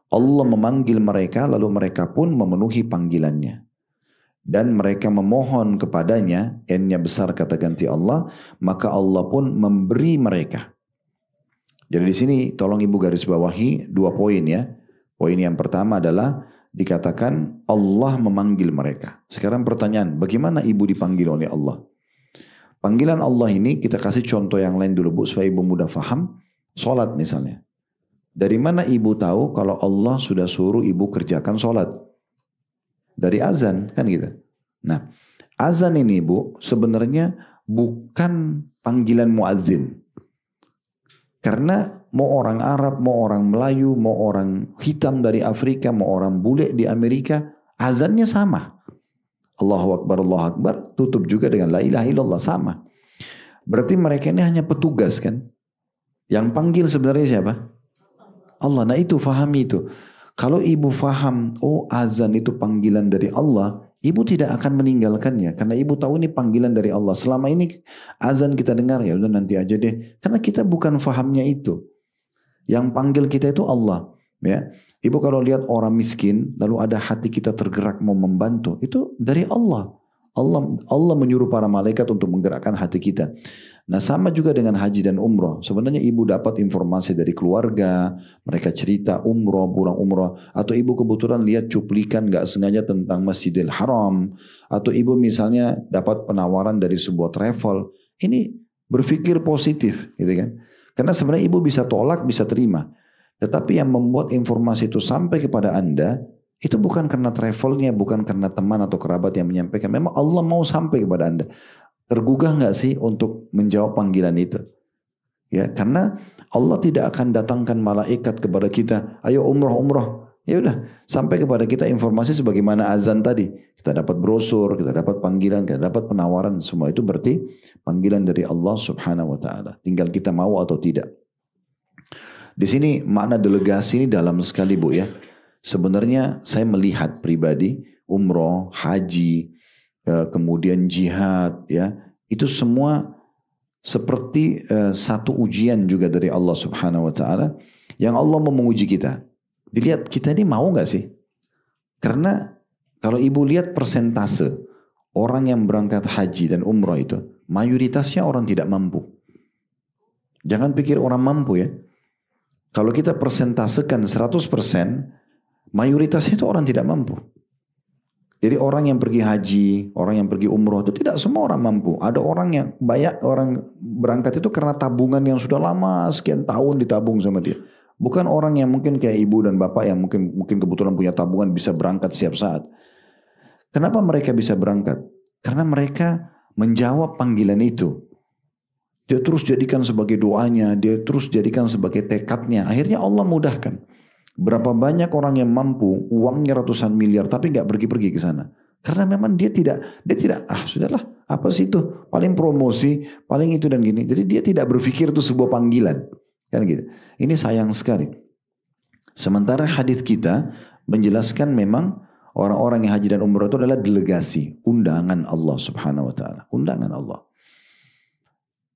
Speaker 1: Allah memanggil mereka lalu mereka pun memenuhi panggilannya. Dan mereka memohon kepadanya, N-nya besar kata ganti Allah, maka Allah pun memberi mereka. Jadi di sini tolong ibu garis bawahi 2 poin ya. Poin yang pertama adalah dikatakan Allah memanggil mereka. Sekarang pertanyaan, bagaimana ibu dipanggil oleh Allah? Panggilan Allah ini kita kasih contoh yang lain dulu Bu, supaya ibu mudah faham. Sholat misalnya. Dari mana ibu tahu kalau Allah sudah suruh ibu kerjakan sholat? Dari azan kan gitu. Nah azan ini Bu sebenarnya bukan panggilan muadzin. Karena mau orang Arab, mau orang Melayu, mau orang hitam dari Afrika, mau orang bule di Amerika, azannya sama. Allahu Akbar, tutup juga dengan la ilaha illallah, sama. Berarti mereka ini hanya petugas kan. Yang panggil sebenarnya siapa? Allah. Nah itu fahami itu. Kalau ibu faham, oh azan itu panggilan dari Allah, ibu tidak akan meninggalkannya. Karena ibu tahu ini panggilan dari Allah. Selama ini azan kita dengar, ya udah nanti aja deh. Karena kita bukan fahamnya itu. Yang panggil kita itu Allah. Ya, ibu kalau lihat orang miskin, lalu ada hati kita tergerak mau membantu, itu dari Allah. Allah menyuruh para malaikat untuk menggerakkan hati kita. Nah sama juga dengan haji dan umroh. Sebenarnya ibu dapat informasi dari keluarga, mereka cerita umroh, pulang umroh, atau ibu kebetulan lihat cuplikan gak sengaja tentang Masjidil Haram, atau ibu misalnya dapat penawaran dari sebuah travel. Ini berpikir positif, gitu kan? Karena sebenarnya ibu bisa tolak, bisa terima. Tetapi yang membuat informasi itu sampai kepada Anda, itu bukan karena travelnya, bukan karena teman atau kerabat yang menyampaikan. Memang Allah mau sampai kepada Anda. Tergugah nggak sih untuk menjawab panggilan itu? Ya, karena Allah tidak akan datangkan malaikat kepada kita, ayo umroh. Ya udah, sampai kepada kita informasi sebagaimana azan tadi. Kita dapat brosur, kita dapat panggilan, kita dapat penawaran. Semua itu berarti panggilan dari Allah Subhanahu wa taala. Tinggal kita mau atau tidak. Di sini makna delegasi ini dalam sekali, Bu ya. Sebenarnya saya melihat pribadi umroh, haji, kemudian jihad ya, itu semua seperti satu ujian juga dari Allah Subhanahu wa taala yang Allah mau menguji kita. Dilihat kita ini mau nggak sih? Karena kalau ibu lihat persentase orang yang berangkat haji dan umroh itu, mayoritasnya orang tidak mampu. Jangan pikir orang mampu ya. Kalau kita persentasekan 100%, mayoritasnya itu orang tidak mampu. Jadi orang yang pergi haji, orang yang pergi umroh itu tidak semua orang mampu. Ada orang yang banyak orang berangkat itu karena tabungan yang sudah lama sekian tahun ditabung sama dia. Bukan orang yang mungkin kayak ibu dan bapak yang mungkin kebetulan punya tabungan bisa berangkat setiap saat. Kenapa mereka bisa berangkat? Karena mereka menjawab panggilan itu. Dia terus jadikan sebagai doanya, dia terus jadikan sebagai tekadnya. Akhirnya Allah mudahkan. Berapa banyak orang yang mampu, uangnya ratusan miliar, tapi nggak pergi-pergi ke sana. Karena memang dia tidak, sudahlah, apa sih itu? Paling promosi, paling itu dan gini. Jadi dia tidak berpikir itu sebuah panggilan. Kan gitu. Ini sayang sekali. Sementara hadis kita menjelaskan memang orang-orang yang haji dan umrah itu adalah delegasi, undangan Allah Subhanahu wa taala, undangan Allah.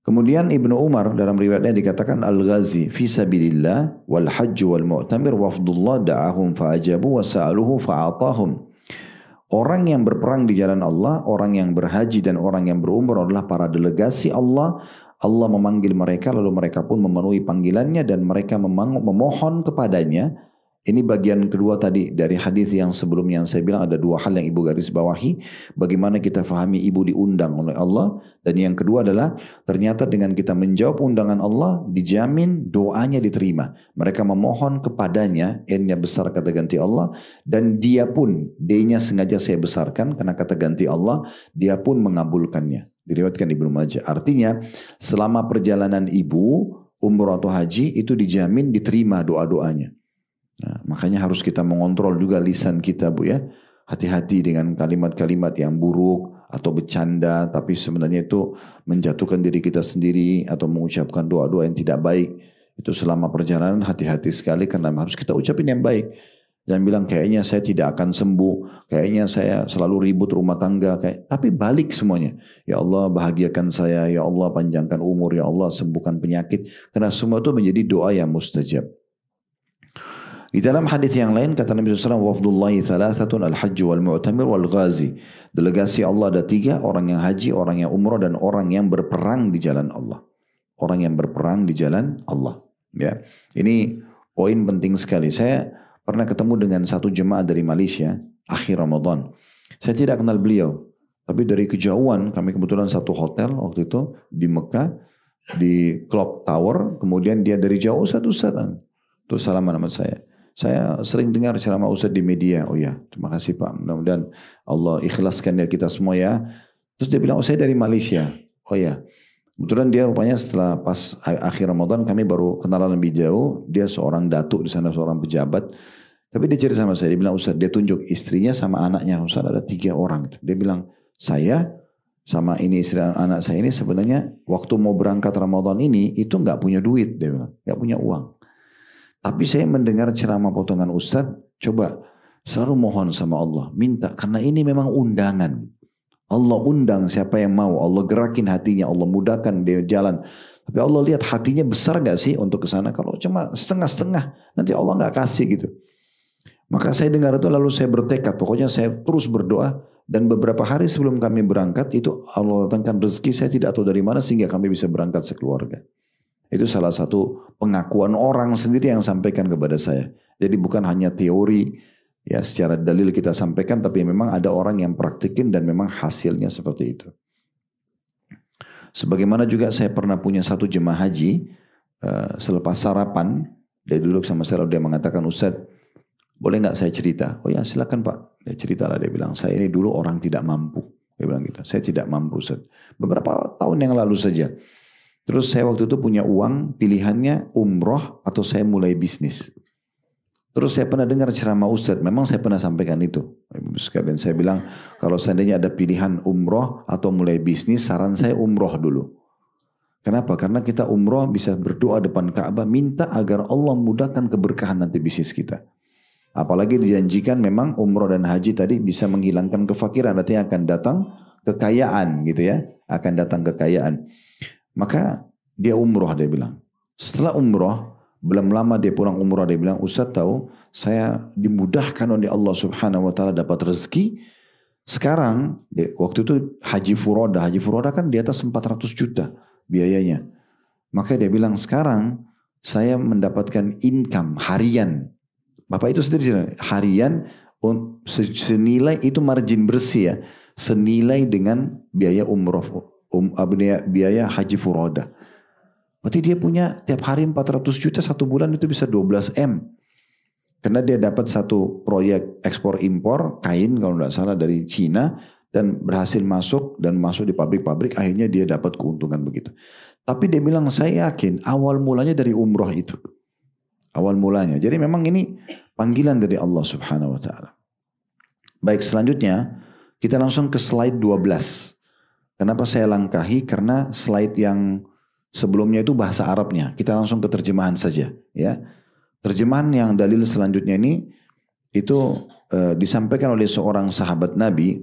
Speaker 1: Kemudian Ibnu Umar dalam riwayatnya dikatakan al-ghazi fi sabilillah wal hajj wal mu'tamir wafdullah da'ahum fa'ajabu wa sa'aluhu fa'atahum. Orang yang berperang di jalan Allah, orang yang berhaji dan orang yang berumrah adalah para delegasi Allah. Allah memanggil mereka lalu mereka pun memenuhi panggilannya dan mereka memohon kepadanya. Ini bagian kedua tadi dari hadis yang sebelumnya yang saya bilang ada dua hal yang ibu garis bawahi. Bagaimana kita fahami ibu diundang oleh Allah. Dan yang kedua adalah ternyata dengan kita menjawab undangan Allah dijamin doanya diterima. Mereka memohon kepadanya, n-nya besar kata ganti Allah. Dan dia pun, d-nya sengaja saya besarkan karena kata ganti Allah, dia pun mengabulkannya. Diriwayatkan Ibnu Majah. Artinya selama perjalanan ibu umrah atau haji itu dijamin diterima doa-doanya. Nah, makanya harus kita mengontrol juga lisan kita, Bu ya. Hati-hati dengan kalimat-kalimat yang buruk atau bercanda tapi sebenarnya itu menjatuhkan diri kita sendiri atau mengucapkan doa-doa yang tidak baik. Itu selama perjalanan hati-hati sekali karena harus kita ucapin yang baik. Jangan bilang kayaknya saya tidak akan sembuh, kayaknya saya selalu ribut rumah tangga, tapi balik semuanya. Ya Allah bahagiakan saya, ya Allah panjangkan umur, ya Allah sembuhkan penyakit. Karena semua itu menjadi doa yang mustajab. Di dalam hadis yang lain kata Nabi SAW, wafdullahi thalathatun al-hajj wal-mu'tamir wal-ghazi. Delegasi Allah ada 3, orang yang haji, orang yang umrah dan orang yang berperang di jalan Allah. Orang yang berperang di jalan Allah. Ya, ini poin penting sekali. Saya pernah ketemu dengan satu jemaah dari Malaysia akhir Ramadan. Saya tidak kenal beliau, tapi dari kejauhan kami kebetulan satu hotel waktu itu di Mekah di Clock Tower. Kemudian dia dari jauh Ustaz, terus salaman sama saya. Saya sering dengar ceramah Ustaz di media. Oh ya, terima kasih Pak. Mudah-mudahan Allah ikhlaskan ya kita semua ya. Terus dia bilang, oh saya dari Malaysia. Oh ya. Kebetulan dia rupanya setelah pas akhir Ramadan kami baru kenalan lebih jauh. Dia seorang datuk di sana, seorang pejabat. Tapi dia cerita sama saya. Dia bilang, Ustaz dia tunjuk istrinya sama anaknya. Ustaz ada 3 orang. Dia bilang, saya sama ini istri anak saya ini sebenarnya waktu mau berangkat Ramadan ini itu nggak punya duit. Dia bilang, nggak punya uang. Tapi saya mendengar ceramah potongan Ustaz, coba selalu mohon sama Allah, minta. Karena ini memang undangan. Allah undang siapa yang mau, Allah gerakin hatinya, Allah mudahkan dia jalan. Tapi Allah lihat hatinya besar gak sih untuk ke sana? Kalau cuma setengah-setengah, nanti Allah gak kasih gitu. Maka saya dengar itu lalu saya bertekad, pokoknya saya terus berdoa. Dan beberapa hari sebelum kami berangkat, itu Allah datangkan rezeki saya tidak tahu dari mana sehingga kami bisa berangkat sekeluarga. Itu salah satu pengakuan orang sendiri yang sampaikan kepada saya. Jadi bukan hanya teori, ya secara dalil kita sampaikan, tapi memang ada orang yang praktikin dan memang hasilnya seperti itu. Sebagaimana juga saya pernah punya satu jemaah haji, selepas sarapan, dia duduk sama saya, dia mengatakan, Ustaz, boleh nggak saya cerita? Oh ya silakan Pak. Dia ceritalah, dia bilang, saya ini dulu orang tidak mampu. Dia bilang gitu, saya tidak mampu Ustaz. Beberapa tahun yang lalu saja. Terus saya waktu itu punya uang, pilihannya umroh atau saya mulai bisnis. Terus saya pernah dengar ceramah Ustadz, memang saya pernah sampaikan itu. Ibu sekalian, saya bilang kalau seandainya ada pilihan umroh atau mulai bisnis, saran saya umroh dulu. Kenapa? Karena kita umroh bisa berdoa depan Ka'bah, minta agar Allah mudahkan keberkahan nanti bisnis kita. Apalagi dijanjikan memang umroh dan haji tadi bisa menghilangkan kefakiran, artinya akan datang kekayaan gitu ya, akan datang kekayaan. Maka dia umroh, dia bilang. Setelah umroh, belum lama dia pulang umroh, dia bilang, Ustaz tahu saya dimudahkan oleh Allah Subhanahu wa taala dapat rezeki. Sekarang waktu itu haji furoda kan di atas 400 juta biayanya. Maka dia bilang sekarang saya mendapatkan income harian. Bapak itu sendiri harian senilai itu margin bersih ya, senilai dengan biaya umroh. Biaya haji furoda. Berarti dia punya tiap hari 400 juta, satu bulan itu bisa 12 M. Karena dia dapat satu proyek ekspor impor kain kalau tidak salah dari Cina dan berhasil masuk di pabrik-pabrik, akhirnya dia dapat keuntungan begitu. Tapi dia bilang saya yakin awal mulanya dari umroh itu. Awal mulanya. Jadi memang ini panggilan dari Allah Subhanahu wa taala. Baik, selanjutnya kita langsung ke slide 12. Kenapa saya langkahi? Karena slide yang sebelumnya itu bahasa Arabnya. Kita langsung ke terjemahan saja. Ya, terjemahan yang dalil selanjutnya ini itu disampaikan oleh seorang sahabat Nabi,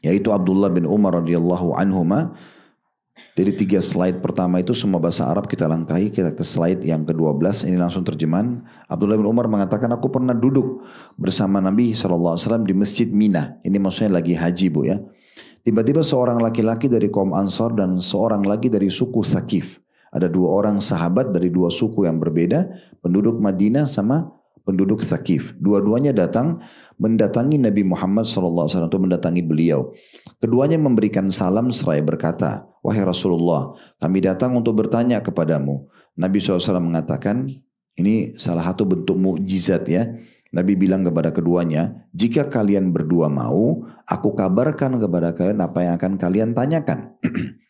Speaker 1: yaitu Abdullah bin Umar radhiyallahu anhuma. Jadi 3 slide pertama itu semua bahasa Arab, kita langkahi, kita ke slide yang ke-12, ini langsung terjemahan. Abdullah bin Umar mengatakan, aku pernah duduk bersama Nabi SAW di Masjid Mina. Ini maksudnya lagi haji bu ya. Tiba-tiba seorang laki-laki dari kaum Ansar dan seorang lagi dari suku Thaqif. Ada 2 orang sahabat dari 2 suku yang berbeda, penduduk Madinah sama penduduk Thaqif. Dua-duanya datang mendatangi Nabi Muhammad SAW untuk mendatangi beliau. Keduanya memberikan salam seraya berkata, wahai Rasulullah, kami datang untuk bertanya kepadamu. Nabi SAW mengatakan, ini salah satu bentuk mukjizat ya. Nabi bilang kepada keduanya, jika kalian berdua mau, aku kabarkan kepada kalian apa yang akan kalian tanyakan.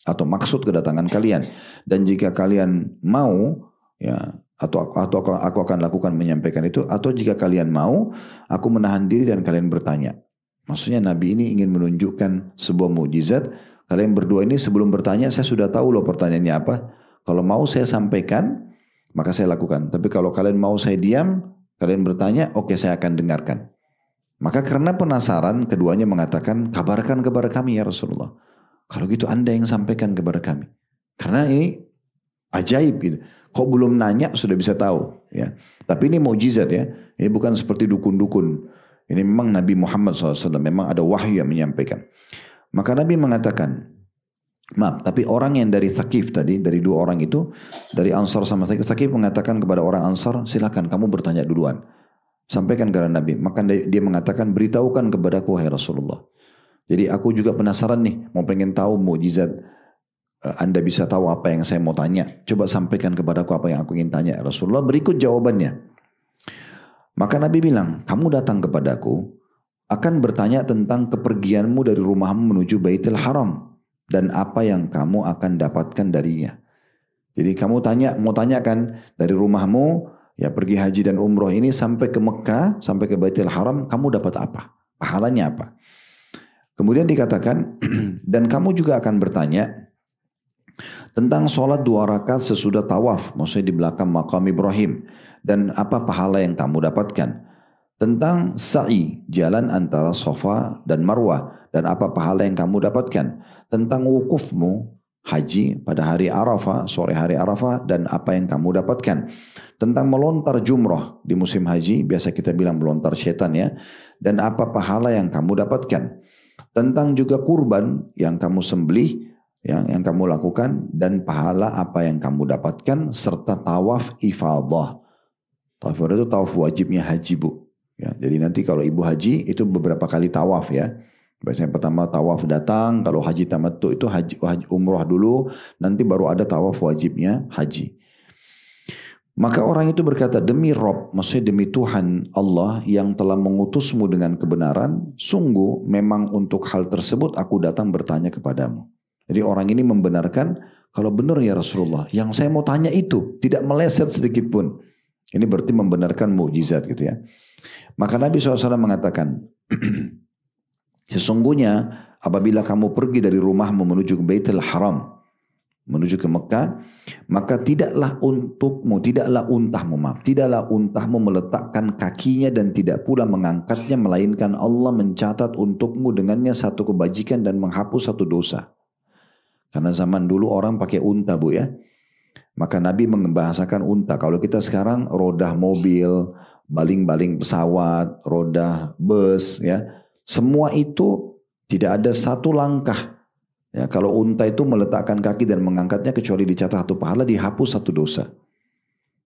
Speaker 1: Atau maksud kedatangan kalian. Dan jika kalian mau, ya, atau aku akan lakukan menyampaikan itu. Atau jika kalian mau, aku menahan diri dan kalian bertanya. Maksudnya Nabi ini ingin menunjukkan sebuah mukjizat. Kalian berdua ini sebelum bertanya, saya sudah tahu loh pertanyaannya apa. Kalau mau saya sampaikan, maka saya lakukan. Tapi kalau kalian mau saya diam, kalian bertanya, oke saya akan dengarkan. Maka karena penasaran, keduanya mengatakan, kabarkan kepada kami ya Rasulullah. Kalau gitu Anda yang sampaikan kepada kami. Karena ini ajaib gitu. Kok belum nanya sudah bisa tahu. Ya. Tapi ini mukjizat ya. Ini bukan seperti dukun-dukun. Ini memang Nabi Muhammad SAW. Memang ada wahyu yang menyampaikan. Maka Nabi mengatakan, maaf, tapi orang yang dari Thaqif tadi, dari 2 orang itu, dari Ansar sama Thaqif mengatakan kepada orang Ansar, silakan kamu bertanya duluan. Sampaikan kepada Nabi. Maka dia mengatakan, beritahukan kepadaku wahai Rasulullah. Jadi aku juga penasaran nih, mau pengen tahu mukjizat. Anda bisa tahu apa yang saya mau tanya. Coba sampaikan kepadaku apa yang aku ingin tanya. Rasulullah berikut jawabannya. Maka Nabi bilang, kamu datang kepadaku, akan bertanya tentang kepergianmu dari rumahmu menuju Baitul Haram. Dan apa yang kamu akan dapatkan darinya. Jadi kamu mau tanyakan dari rumahmu, ya pergi haji dan umroh ini sampai ke Mekah, sampai ke Baitul Haram, kamu dapat apa? Pahalanya apa? Kemudian dikatakan, dan kamu juga akan bertanya tentang sholat 2 rakaat sesudah tawaf, maksudnya di belakang makam Ibrahim. Dan apa pahala yang kamu dapatkan? Tentang sa'i, jalan antara Safa dan Marwah. Dan apa pahala yang kamu dapatkan? Tentang wukufmu, haji pada hari Arafah, sore hari Arafah. Dan apa yang kamu dapatkan? Tentang melontar jumrah di musim haji, biasa kita bilang melontar setan ya. Dan apa pahala yang kamu dapatkan? Tentang juga kurban yang kamu sembelih, yang kamu lakukan. Dan pahala apa yang kamu dapatkan. Serta tawaf ifadah. Tawaf ifadah itu tawaf wajibnya haji bu. Ya, jadi nanti kalau ibu haji itu beberapa kali tawaf ya. Biasanya pertama tawaf datang, kalau haji tamattu itu haji umroh dulu, nanti baru ada tawaf wajibnya haji. Maka orang itu berkata, demi Rob, maksudnya demi Tuhan Allah yang telah mengutusmu dengan kebenaran, sungguh memang untuk hal tersebut aku datang bertanya kepadamu. Jadi orang ini membenarkan Kalau benar ya Rasulullah, yang saya mau tanya itu tidak meleset sedikit pun. Ini berarti membenarkan mukjizat gitu ya. Maka Nabi SAW mengatakan, sesungguhnya apabila kamu pergi dari rumahmu menuju ke Baitul Haram, menuju ke Mekah, maka tidaklah untahmu meletakkan kakinya dan tidak pula mengangkatnya, melainkan Allah mencatat untukmu dengannya satu kebajikan dan menghapus satu dosa. Karena zaman dulu orang pakai unta bu ya. Maka Nabi membahasakan unta. Kalau kita sekarang roda mobil, baling-baling pesawat, roda bus ya. Semua itu tidak ada satu langkah. Ya, kalau unta itu meletakkan kaki dan mengangkatnya kecuali dicatat satu pahala, dihapus satu dosa.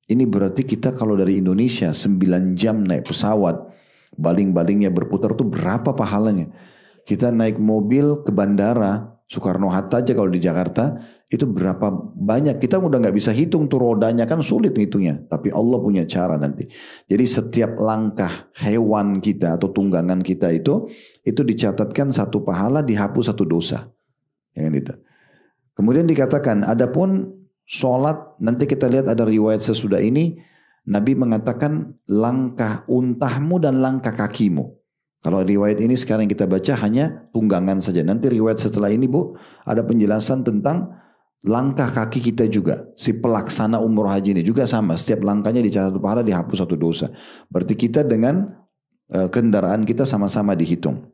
Speaker 1: Ini berarti kita kalau dari Indonesia 9 jam naik pesawat, baling-balingnya berputar itu berapa pahalanya? Kita naik mobil ke bandara Soekarno-Hatta aja kalau di Jakarta itu berapa banyak, kita udah nggak bisa hitung tuh rodanya, kan sulit hitungnya, tapi Allah punya cara nanti. Jadi setiap langkah hewan kita atau tunggangan kita itu dicatatkan satu pahala, dihapus satu dosa. Ya, gitu. Kemudian dikatakan adapun sholat, nanti kita lihat ada riwayat sesudah ini Nabi mengatakan langkah untahmu dan langkah kakimu. Kalau riwayat ini sekarang kita baca hanya tunggangan saja. Nanti riwayat setelah ini bu, ada penjelasan tentang langkah kaki kita juga. Si pelaksana umroh haji ini juga sama. Setiap langkahnya dicatat satu pahala, dihapus satu dosa. Berarti kita dengan kendaraan kita sama-sama dihitung.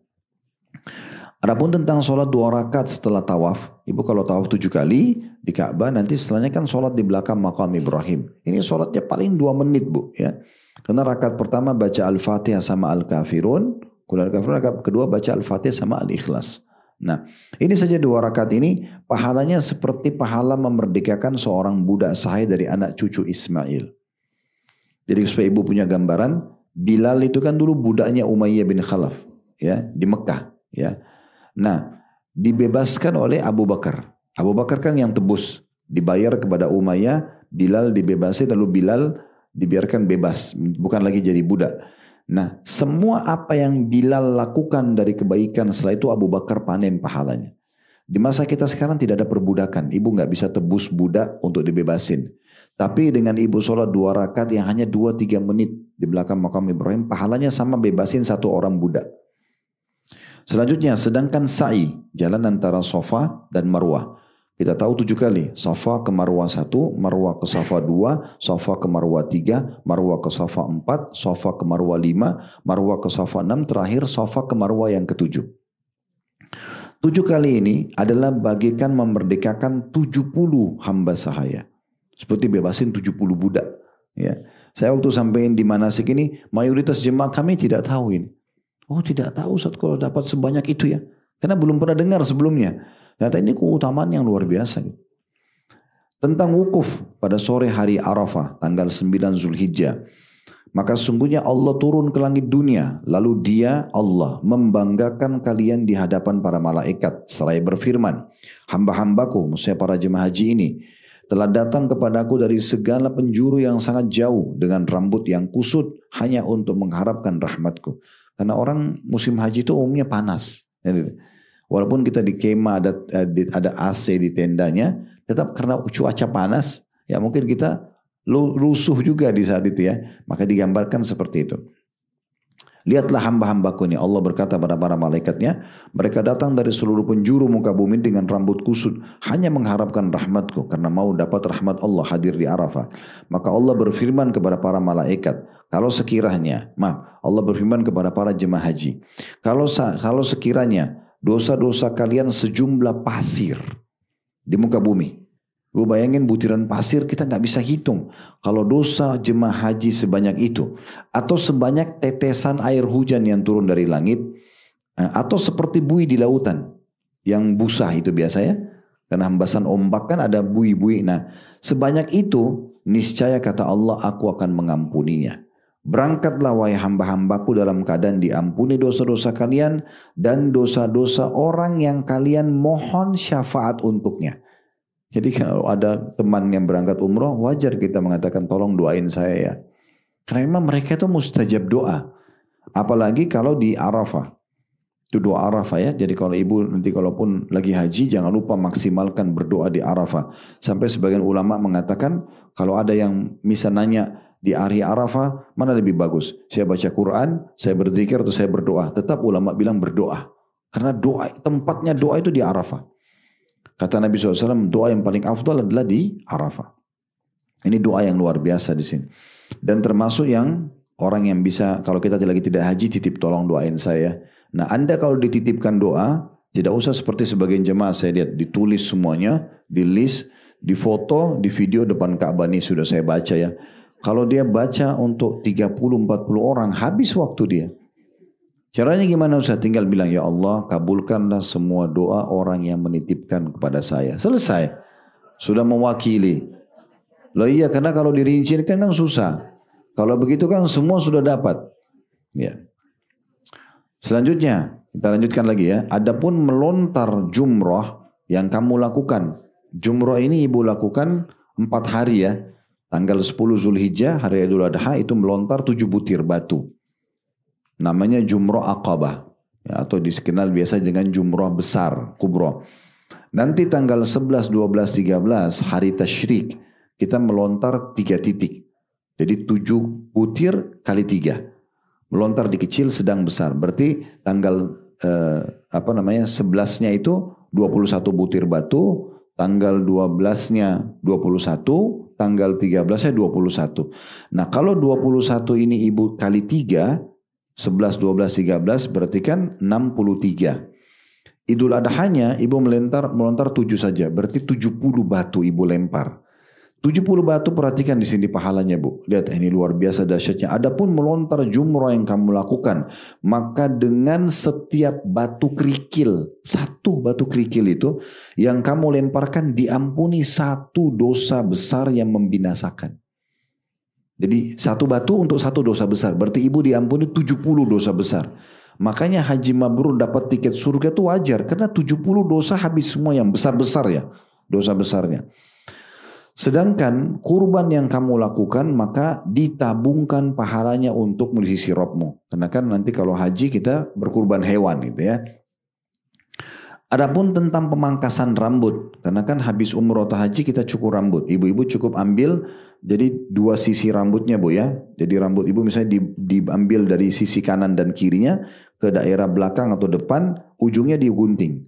Speaker 1: Adapun tentang sholat 2 rakaat setelah tawaf. Ibu kalau tawaf 7 kali di Ka'bah, nanti setelahnya kan sholat di belakang makam Ibrahim. Ini sholatnya paling 2 menit bu. Ya. Karena rakaat pertama baca Al-Fatihah sama Al-Kafirun. Rakaat kedua baca Al-Fatihah sama Al-Ikhlas. Nah, ini saja 2 rakaat ini pahalanya seperti pahala memerdekakan seorang budak sahih dari anak cucu Ismail. Jadi supaya ibu punya gambaran, Bilal itu kan dulu budaknya Umayyah bin Khalaf, ya, di Mekah, ya. Nah, dibebaskan oleh Abu Bakar. Abu Bakar kan yang tebus, dibayar kepada Umayyah, Bilal dibebasin lalu Bilal dibiarkan bebas, bukan lagi jadi budak. Nah, semua apa yang Bilal lakukan dari kebaikan setelah itu Abu Bakar panen pahalanya. Di masa kita sekarang tidak ada perbudakan. Ibu nggak bisa tebus budak untuk dibebasin. Tapi dengan ibu sholat 2 rakaat yang hanya 2-3 menit di belakang makam Ibrahim, pahalanya sama bebasin 1 orang budak. Selanjutnya, sedangkan sa'i, jalan antara Safa dan Marwah. Kita tahu 7 kali, Safa ke Marwah 1, Marwah ke Safa 2, Safa ke Marwah 3, Marwah ke Safa 4, Safa ke Marwah 5, Marwah ke Safa 6, terakhir Safa ke Marwah yang ke-7. 7 kali ini adalah bagikan memerdekakan 70 hamba sahaya. Seperti bebasin 70 budak. Ya. Saya waktu sampaikan di manasik ini, mayoritas jemaah kami tidak tahu ini. Oh tidak tahu Ustaz kalau dapat sebanyak itu ya. Karena belum pernah dengar sebelumnya. Ternyata ini keutamaan yang luar biasa. Tentang wukuf pada sore hari Arafah, tanggal 9 Zulhijjah. Maka sungguhnya Allah turun ke langit dunia. Lalu dia, Allah, membanggakan kalian di hadapan para malaikat. Seraya berfirman, hamba-hambaku, maksudnya para jemaah haji ini, telah datang kepadaku dari segala penjuru yang sangat jauh dengan rambut yang kusut hanya untuk mengharapkan rahmatku. Karena orang musim haji itu umumnya panas. Walaupun kita di kemah ada AC di tendanya, tetap karena cuaca panas, ya mungkin kita rusuh juga di saat itu ya. Maka digambarkan seperti itu. Lihatlah hamba-hambaku ini, Allah berkata pada para malaikatnya, mereka datang dari seluruh penjuru muka bumi dengan rambut kusut, hanya mengharapkan rahmatku, karena mau dapat rahmat Allah hadir di Arafah. Maka Allah berfirman kepada para malaikat, kalau sekiranya, Allah berfirman kepada para jemaah haji, kalau sekiranya dosa-dosa kalian sejumlah pasir di muka bumi. Gue bayangin butiran pasir kita nggak bisa hitung. Kalau dosa jemaah haji sebanyak itu, atau sebanyak tetesan air hujan yang turun dari langit, atau seperti buih di lautan yang busa itu biasa ya, karena hembasan ombak kan ada buih-buih. Nah, sebanyak itu niscaya kata Allah aku akan mengampuninya. Berangkatlah wahai hamba-hambaku dalam keadaan diampuni dosa-dosa kalian dan dosa-dosa orang yang kalian mohon syafaat untuknya. Jadi kalau ada teman yang berangkat umroh, wajar kita mengatakan tolong doain saya ya. Karena memang mereka itu mustajab doa. Apalagi kalau di Arafah. Itu doa Arafah ya. Jadi kalau ibu nanti kalaupun lagi haji jangan lupa maksimalkan berdoa di Arafah. Sampai sebagian ulama mengatakan kalau ada yang misalnya nanya di hari Arafah mana lebih bagus? Saya baca Quran, saya berzikir atau saya berdoa? Tetap ulama bilang berdoa. Karena doa tempatnya doa itu di Arafah. Kata Nabi SAW doa yang paling afdal adalah di Arafah. Ini doa yang luar biasa di sini. Dan termasuk yang orang yang bisa kalau kita lagi tidak haji titip tolong doain saya. Nah Anda kalau dititipkan doa, tidak usah seperti sebagian jemaah saya lihat, ditulis semuanya, di list, di foto, di video depan Ka'bah ini sudah saya baca ya. Kalau dia baca untuk 30-40 orang, habis waktu dia. Caranya gimana Ustaz? Tinggal bilang, ya Allah kabulkanlah semua doa orang yang menitipkan kepada saya. Selesai. Sudah mewakili. Loh iya, karena kalau dirincikan kan susah. Kalau begitu kan semua sudah dapat. Ya. Selanjutnya, kita lanjutkan lagi ya. Adapun melontar jumrah yang kamu lakukan. Jumrah ini ibu lakukan 4 hari ya. Tanggal 10 Zulhijjah, hari Idul Adha itu melontar 7 butir batu. Namanya jumrah Aqabah. Ya, atau dikenal biasa dengan jumrah besar, kubra. Nanti tanggal 11, 12, 13, hari Tasyrik, kita melontar 3 titik. Jadi 7 butir kali 3. Melontar di kecil, sedang, besar. Berarti tanggal 11-nya itu 21 butir batu, tanggal 12-nya 21, tanggal 13-nya 21. Nah, kalau 21 ini ibu kali 3, 11, 12, 13 berarti kan 63. Idul Adhanya ibu melontar 7 saja, berarti 70 batu ibu lempar. 70 batu perhatikan di sini pahalanya bu. Lihat ini luar biasa dahsyatnya. Adapun melontar jumrah yang kamu lakukan, maka dengan setiap batu kerikil, 1 batu kerikil itu yang kamu lemparkan diampuni 1 dosa besar yang membinasakan. Jadi 1 batu untuk 1 dosa besar. Berarti ibu diampuni 70 dosa besar. Makanya haji mabrur dapat tiket surga itu wajar. Karena 70 dosa habis semua yang besar-besar ya. Dosa besarnya. Sedangkan kurban yang kamu lakukan maka ditabungkan pahalanya untuk di sisi Rabbmu. Karena kan nanti kalau haji kita berkurban hewan gitu ya. Adapun tentang pemangkasan rambut. Karena kan habis umroh atau haji kita cukur rambut. Ibu-ibu cukup ambil jadi 2 sisi rambutnya bu ya. Jadi rambut ibu misalnya diambil dari sisi kanan dan kirinya ke daerah belakang atau depan. Ujungnya digunting.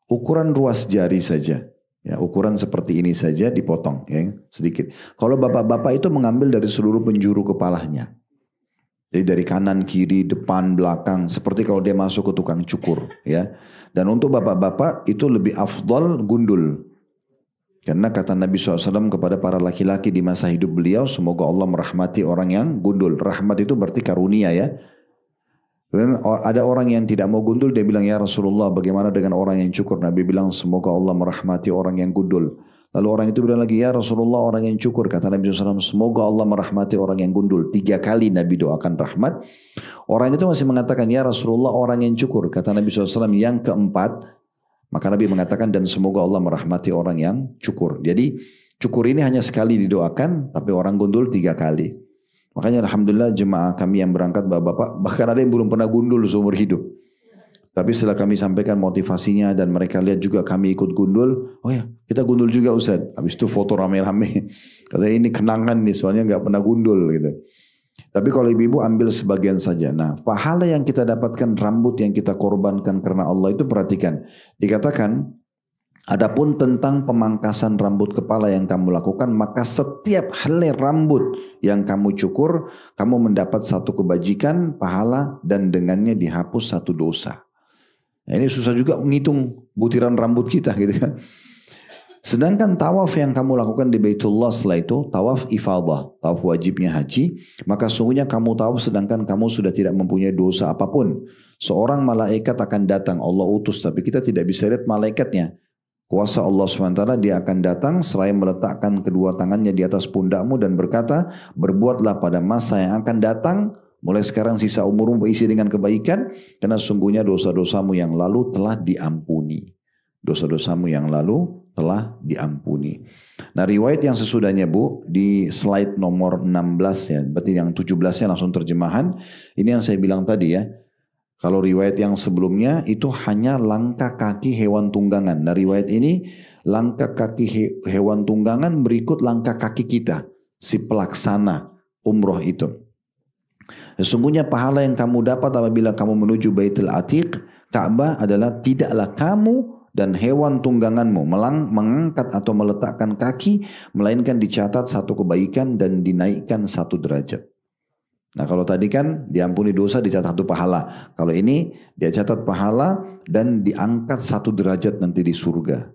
Speaker 1: Ukuran ruas jari saja. Ya, ukuran seperti ini saja dipotong ya, sedikit. Kalau bapak-bapak itu mengambil dari seluruh penjuru kepalanya. Jadi dari kanan, kiri, depan, belakang. Seperti kalau dia masuk ke tukang cukur. Ya. Dan untuk bapak-bapak itu lebih afdal gundul. Karena kata Nabi SAW kepada para laki-laki di masa hidup beliau. Semoga Allah merahmati orang yang gundul. Rahmat itu berarti karunia ya. Dan ada orang yang tidak mau gundul, dia bilang, ya Rasulullah bagaimana dengan orang yang cukur? Nabi bilang, semoga Allah merahmati orang yang gundul. Lalu orang itu bilang lagi, ya Rasulullah orang yang cukur. Kata Nabi SAW, semoga Allah merahmati orang yang gundul. 3 kali Nabi doakan rahmat. Orang itu masih mengatakan, ya Rasulullah orang yang cukur. Kata Nabi SAW, yang keempat, maka Nabi mengatakan, dan semoga Allah merahmati orang yang cukur. Jadi cukur ini hanya sekali didoakan, tapi orang gundul 3 kali. Makanya alhamdulillah jemaah kami yang berangkat bapak-bapak, bahkan ada yang belum pernah gundul seumur hidup. Tapi setelah kami sampaikan motivasinya dan mereka lihat juga kami ikut gundul, oh ya kita gundul juga Ustaz. Habis itu foto rame-rame. Katanya ini kenangan nih soalnya nggak pernah gundul gitu. Tapi kalau ibu-ibu ambil sebagian saja. Nah pahala yang kita dapatkan rambut yang kita korbankan karena Allah itu perhatikan. Dikatakan, adapun tentang pemangkasan rambut kepala yang kamu lakukan, maka setiap helai rambut yang kamu cukur, kamu mendapat 1 kebajikan, pahala, dan dengannya dihapus 1 dosa. Nah, ini susah juga menghitung butiran rambut kita gitu kan. Sedangkan tawaf yang kamu lakukan di Baitullah setelah itu, tawaf ifadah, tawaf wajibnya haji, maka sungguhnya kamu tawaf sedangkan kamu sudah tidak mempunyai dosa apapun. Seorang malaikat akan datang, Allah utus, tapi kita tidak bisa lihat malaikatnya. Kuasa Allah SWT dia akan datang selain meletakkan kedua tangannya di atas pundakmu dan berkata, berbuatlah pada masa yang akan datang, mulai sekarang sisa umurmu isi dengan kebaikan, karena sungguhnya dosa-dosamu yang lalu telah diampuni. Dosa-dosamu yang lalu telah diampuni. Nah riwayat yang sesudahnya bu, di slide nomor 16 ya, berarti yang 17-nya langsung terjemahan, ini yang saya bilang tadi ya, Kalau riwayat yang sebelumnya itu hanya langkah kaki hewan tunggangan. Nah riwayat ini langkah kaki hewan tunggangan berikut langkah kaki kita. Si pelaksana umroh itu. Sesungguhnya pahala yang kamu dapat apabila kamu menuju Baitul Atiq, Ka'bah adalah tidaklah kamu dan hewan tungganganmu mengangkat atau meletakkan kaki, melainkan dicatat satu kebaikan dan dinaikkan satu derajat. Nah kalau tadi kan diampuni dosa dicatat satu pahala. Kalau ini dia catat pahala dan diangkat satu derajat nanti di surga.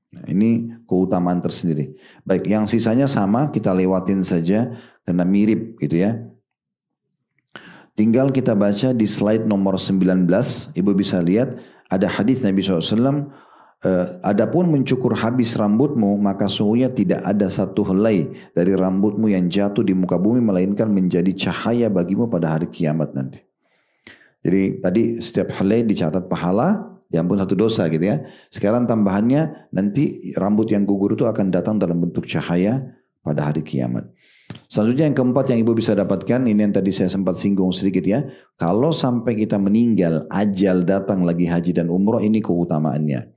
Speaker 1: Nah, ini keutamaan tersendiri. Baik, yang sisanya sama kita lewatin saja karena mirip gitu ya. Tinggal kita baca di slide nomor 19. Ibu bisa lihat ada hadis Nabi SAW. Adapun mencukur habis rambutmu, maka sungguhnya tidak ada satu helai dari rambutmu yang jatuh di muka bumi, melainkan menjadi cahaya bagimu pada hari kiamat nanti. Jadi tadi setiap helai dicatat pahala, diampun satu dosa gitu ya. Sekarang tambahannya nanti rambut yang gugur itu akan datang dalam bentuk cahaya pada hari kiamat. Selanjutnya yang keempat yang ibu bisa dapatkan, ini yang tadi saya sempat singgung sedikit ya. Kalau sampai kita meninggal, ajal datang lagi haji dan umroh, ini keutamaannya.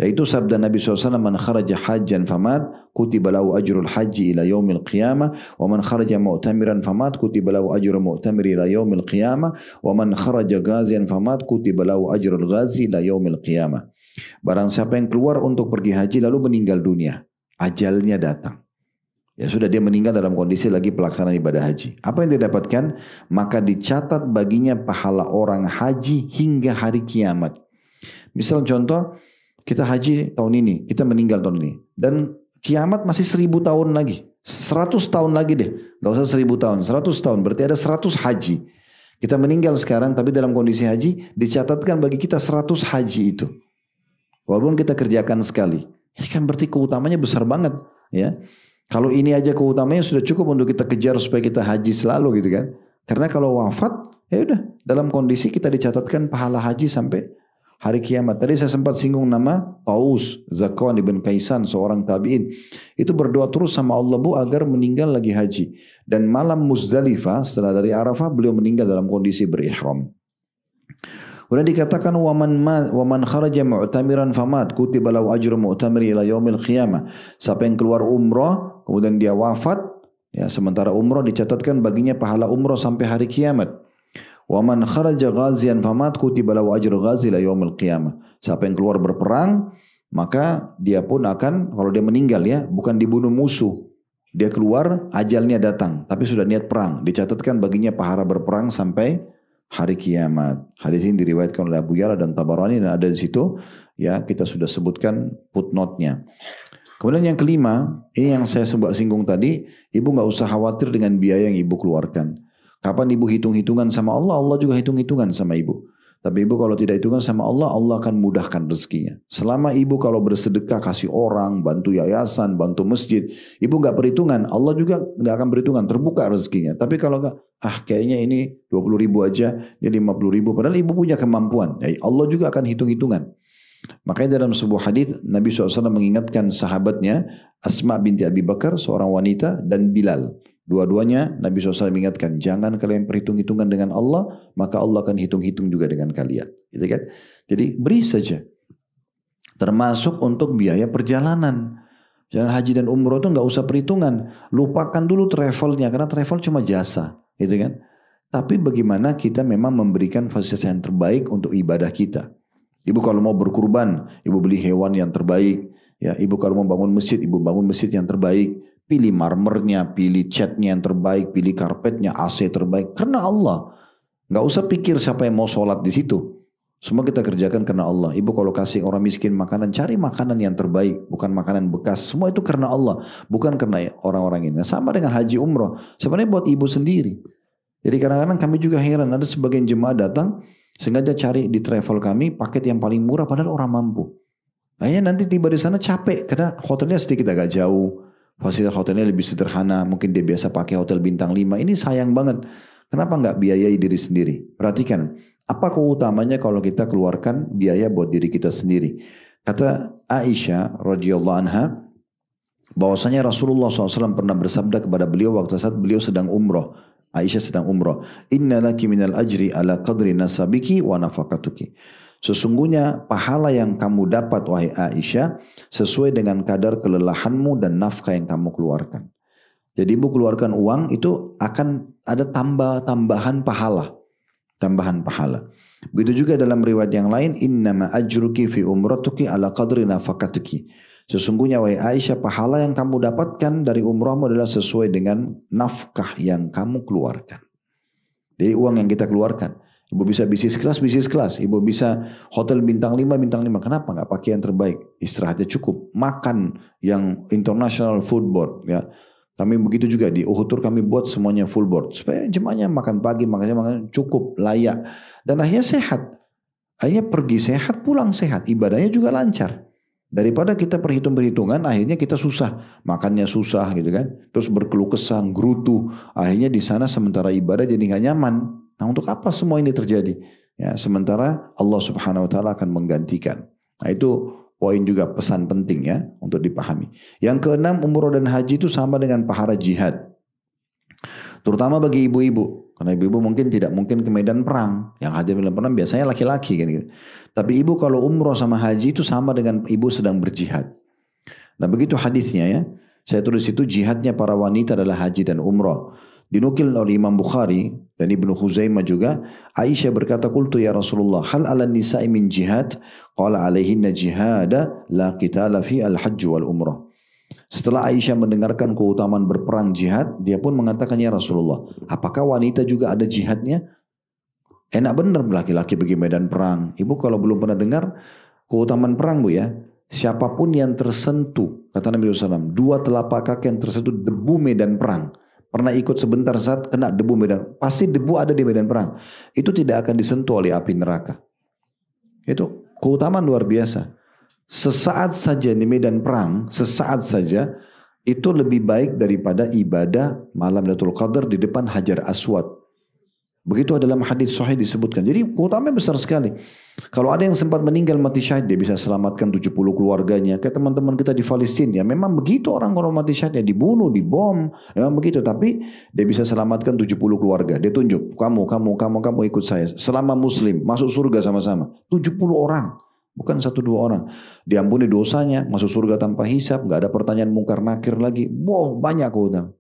Speaker 1: Yaitu sabda Nabi SAW, man kharaja hajjan famad kutiba lahu ajrul haji ila yaumil qiyamah, wa man kharaja mu'tamiran famad kutiba lahu ajrul mu'tamir ila yaumil qiyamah, wa man kharaja ghazian famad kutiba lahu ajrul ghazi ila yaumil qiyamah. Barang siapa yang keluar untuk pergi haji lalu meninggal dunia, ajalnya datang. Ya sudah, dia meninggal dalam kondisi lagi pelaksanaan ibadah haji. Apa yang dia dapatkan? Maka dicatat baginya pahala orang haji hingga hari kiamat. Misal contoh, kita haji tahun ini, kita meninggal tahun ini. Dan kiamat masih 1000 tahun lagi. 100 tahun lagi deh. Gak usah 1000 tahun, 100 tahun. Berarti ada 100 haji. Kita meninggal sekarang, tapi dalam kondisi haji, dicatatkan bagi kita 100 haji itu. Walaupun kita kerjakan sekali. Ini kan berarti keutamanya besar banget. Ya. Kalau ini aja keutamanya sudah cukup untuk kita kejar supaya kita haji selalu gitu kan. Karena kalau wafat, ya udah dalam kondisi kita dicatatkan pahala haji sampai hari kiamat. Tadi saya sempat singgung nama Taus Zakwan ibn Kaisan, seorang tabi'in. Itu berdoa terus sama Allah bu agar meninggal lagi haji. Dan malam Muzdalifah setelah dari Arafah beliau meninggal dalam kondisi berihram. Kemudian dikatakan waman kharaja mu'tamiran famad kutiba lahu ajru mu'tamir ila yaumil qiyamah. Siapa yang keluar umrah kemudian dia wafat, ya sementara umrah dicatatkan baginya pahala umrah sampai hari kiamat. Waman kharaja ghazian famad kutiba lahu ajru ghazi ila yaumil qiyamah. Siapa yang keluar berperang, maka dia pun akan, kalau dia meninggal ya, bukan dibunuh musuh. Dia keluar, ajalnya datang, tapi sudah niat perang. Dicatatkan baginya pahala berperang sampai hari kiamat. Hadis ini diriwayatkan oleh Abu Ya'la dan Tabarani dan ada di situ ya, kita sudah sebutkan footnote-nya. Kemudian yang kelima, ini yang saya sempat singgung tadi, ibu nggak usah khawatir dengan biaya yang ibu keluarkan. Kapan ibu hitung-hitungan sama Allah, Allah juga hitung-hitungan sama ibu. Tapi ibu kalau tidak hitungan sama Allah, Allah akan mudahkan rezekinya. Selama ibu kalau bersedekah kasih orang, bantu yayasan, bantu masjid, ibu nggak perhitungan, Allah juga nggak akan perhitungan, terbuka rezekinya. Tapi kalau nggak, kayaknya ini 20.000 aja, ya 50.000, padahal ibu punya kemampuan, ya Allah juga akan hitung-hitungan. Makanya dalam sebuah hadis Nabi SAW mengingatkan sahabatnya Asma binti Abi Bakar, seorang wanita, dan Bilal. Dua-duanya Nabi SAW mengingatkan, jangan kalian perhitung-hitungan dengan Allah, maka Allah akan hitung-hitung juga dengan kalian. Gitu kan? Jadi beri saja. Termasuk untuk biaya perjalanan. Jalan haji dan umroh itu nggak usah perhitungan. Lupakan dulu travelnya, karena travel cuma jasa. Gitu kan? Tapi bagaimana kita memang memberikan fasilitas yang terbaik untuk ibadah kita. Ibu kalau mau berkurban, ibu beli hewan yang terbaik. Ya, ibu kalau mau bangun masjid, ibu bangun masjid yang terbaik. Pilih marmernya, pilih catnya yang terbaik, pilih karpetnya, AC terbaik. Karena Allah. Nggak usah pikir siapa yang mau sholat di situ. Semua kita kerjakan karena Allah. Ibu kalau kasih orang miskin makanan, cari makanan yang terbaik. Bukan makanan bekas. Semua itu karena Allah. Bukan karena orang-orang ini. Sama dengan haji umroh. Sebenarnya buat ibu sendiri. Jadi kadang-kadang kami juga heran. Ada sebagian jemaah datang, sengaja cari di travel kami paket yang paling murah padahal orang mampu. Akhirnya nanti tiba di sana capek. Karena hotelnya sedikit agak jauh. Fasilitas hotelnya lebih sederhana, mungkin dia biasa pakai hotel bintang 5, ini sayang banget. Kenapa nggak biayai diri sendiri? Perhatikan, apa keutamanya kalau kita keluarkan biaya buat diri kita sendiri? Kata Aisyah radhiyallahu anha, bahwasanya Rasulullah SAW pernah bersabda kepada beliau waktu saat beliau sedang umroh. Aisyah sedang umrah. Inna laki minal ajri ala qadri nasabiki wa nafakatuki. Sesungguhnya pahala yang kamu dapat wahai Aisyah sesuai dengan kadar kelelahanmu dan nafkah yang kamu keluarkan. Jadi ibu keluarkan uang itu akan ada tambahan pahala. Tambahan pahala. Begitu juga dalam riwayat yang lain, innama ajruki fi umratuki ala qadri nafakatuki. Sesungguhnya wahai Aisyah pahala yang kamu dapatkan dari umrahmu adalah sesuai dengan nafkah yang kamu keluarkan. Jadi uang yang kita keluarkan. Ibu bisa bisnis kelas. Ibu bisa hotel bintang 5, bintang 5. Kenapa nggak pakai yang terbaik? Istirahatnya cukup. Makan yang international food board. Ya. Kami begitu juga di Uhud Tour kami buat semuanya full board. Supaya jemaahnya makan pagi, makan cukup, layak. Dan akhirnya sehat. Akhirnya pergi sehat, pulang sehat. Ibadahnya juga lancar. Daripada kita perhitungan, akhirnya kita susah. Makannya susah gitu kan. Terus berkeluh kesah, gerutu. Akhirnya di sana sementara ibadah jadi nggak nyaman. Nah untuk apa semua ini terjadi? Ya, sementara Allah Subhanahu Wa Taala akan menggantikan. Nah itu poin juga pesan penting ya untuk dipahami. Yang keenam, umroh dan haji itu sama dengan pahala jihad. Terutama bagi ibu-ibu. Karena ibu-ibu mungkin tidak mungkin ke medan perang. Yang hadir medan perang biasanya laki-laki gitu. Tapi ibu kalau umroh sama haji itu sama dengan ibu sedang berjihad. Nah begitu hadisnya ya. Saya tulis itu jihadnya para wanita adalah haji dan umroh. Dinukil oleh Imam Bukhari dan Ibnu Khuzaimah juga. Aisyah berkata, qultu ya Rasulullah, hal ala nisa'i min jihad? Qala alaihinna jihada la qitala fi al-hajj wal umrah. Setelah Aisyah mendengarkan keutamaan berperang jihad, dia pun mengatakan, ya Rasulullah, apakah wanita juga ada jihadnya? Enak benar laki-laki pergi medan perang. Ibu kalau belum pernah dengar keutamaan perang bu ya, siapapun yang tersentuh, kata Nabi SAW, dua telapak kaki yang tersentuh debu medan perang, pernah ikut sebentar saat kena debu medan, pasti debu ada di medan perang, itu tidak akan disentuh oleh api neraka. Itu keutamaan luar biasa. Sesaat saja di medan perang, sesaat saja, itu lebih baik daripada ibadah malam Lailatul Qadar di depan Hajar Aswad. Begitu dalam hadis sahih disebutkan. Jadi keutamaannya besar sekali. Kalau ada yang sempat meninggal mati syahid, dia bisa selamatkan 70 keluarganya. Kayak teman-teman kita di Palestina. Ya memang begitu orang kalau mati syahid, ya dibunuh, dibom. Memang begitu. Tapi dia bisa selamatkan 70 keluarga. Dia tunjuk, kamu ikut saya. Selama muslim, masuk surga sama-sama. 70 orang. Bukan 1-2 orang. Diampuni dosanya, masuk surga tanpa hisab. Gak ada pertanyaan mungkar nakir lagi. Wow, banyak keutamaan.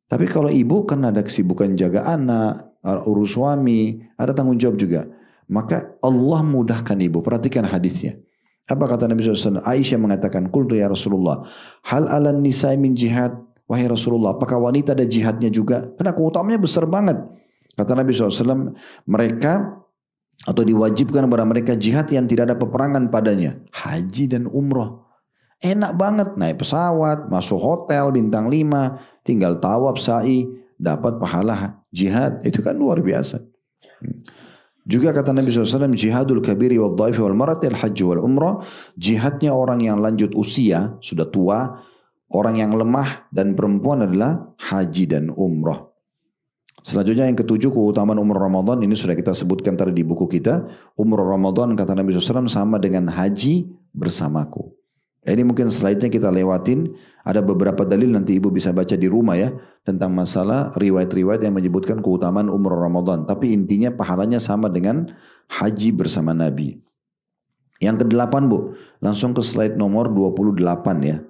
Speaker 1: Tapi kalau ibu kan ada kesibukan jaga anak, urus suami, ada tanggung jawab juga. Maka Allah mudahkan ibu. Perhatikan hadisnya. Apa kata Nabi SAW? Aisyah mengatakan, qultu ya Rasulullah, hal ala nisa'i min jihad? Wahai Rasulullah, apakah wanita ada jihadnya juga? Karena keutamaannya besar banget. Kata Nabi SAW, mereka atau diwajibkan kepada mereka jihad yang tidak ada peperangan padanya. Haji dan umroh. Enak banget, naik pesawat, masuk hotel bintang 5, tinggal tawaf sa'i, dapat pahala jihad. Itu kan luar biasa. Juga kata Nabi SAW, jihadul kabiri wal dhaifi wal marati al hajj wal umrah. Jihadnya orang yang lanjut usia, sudah tua, orang yang lemah dan perempuan adalah haji dan umrah. Selanjutnya yang ketujuh, keutamaan umrah Ramadan. Ini sudah kita sebutkan tadi di buku kita. Umrah Ramadan kata Nabi SAW sama dengan haji bersamaku. Ini mungkin slide-nya kita lewatin. Ada beberapa dalil nanti ibu bisa baca di rumah ya. Tentang masalah riwayat-riwayat yang menyebutkan keutamaan umrah Ramadan. Tapi intinya pahalanya sama dengan haji bersama Nabi. Yang ke-8 bu. Langsung ke slide nomor 28 ya.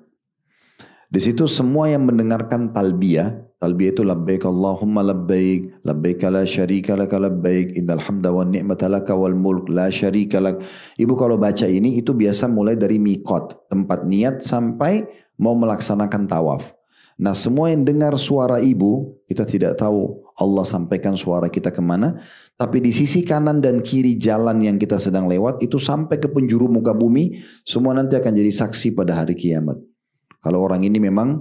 Speaker 1: Di situ semua yang mendengarkan talbiyah. Talbiyah itu labbaik Allahumma labbaik. Labbaik la syarika laka labbaik. Innal hamda wa ni'mata laka wal mulk la syarika lak. Ibu kalau baca ini itu biasa mulai dari miqat. Tempat niat sampai mau melaksanakan tawaf. Nah semua yang dengar suara ibu. Kita tidak tahu Allah sampaikan suara kita kemana. Tapi di sisi kanan dan kiri jalan yang kita sedang lewat. Itu sampai ke penjuru muka bumi. Semua nanti akan jadi saksi pada hari kiamat. Kalau orang ini memang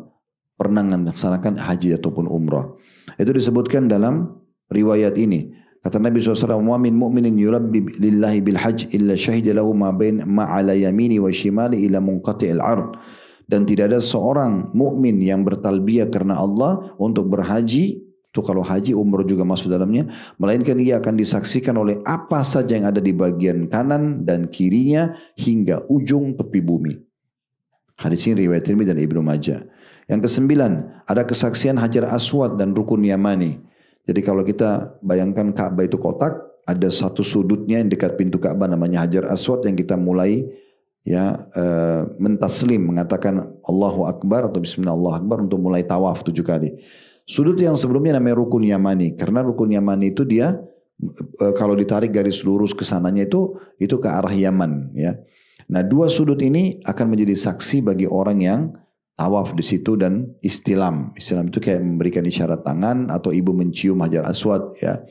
Speaker 1: pernah melaksanakan haji ataupun umrah. Itu disebutkan dalam riwayat ini. Kata Nabi SAW, wa min mu'minin yulabbi lillahi bil hajj illa syahida lahu ma'ala yamini wa shimali ila munqati'il ard. Dan tidak ada seorang mukmin yang bertalbiyah karena Allah untuk berhaji. Itu kalau haji, umrah juga masuk dalamnya. Melainkan ia akan disaksikan oleh apa saja yang ada di bagian kanan dan kirinya hingga ujung tepi bumi. Hadis ini riwayat Tirmidzi dan Ibnu Majah. Yang ke-9, ada kesaksian Hajar Aswad dan Rukun Yamani. Jadi kalau kita bayangkan Ka'bah itu kotak, ada satu sudutnya yang dekat pintu Ka'bah namanya Hajar Aswad yang kita mulai mentaslim, mengatakan Allahu Akbar atau Bismillah Allahu Akbar untuk mulai tawaf 7 kali. Sudut yang sebelumnya namanya Rukun Yamani, karena Rukun Yamani itu dia kalau ditarik garis lurus ke sananya itu ke arah Yaman, ya. Nah, dua sudut ini akan menjadi saksi bagi orang yang tawaf di situ dan istilam. Istilam itu kayak memberikan isyarat tangan atau ibu mencium Hajar Aswad, ya.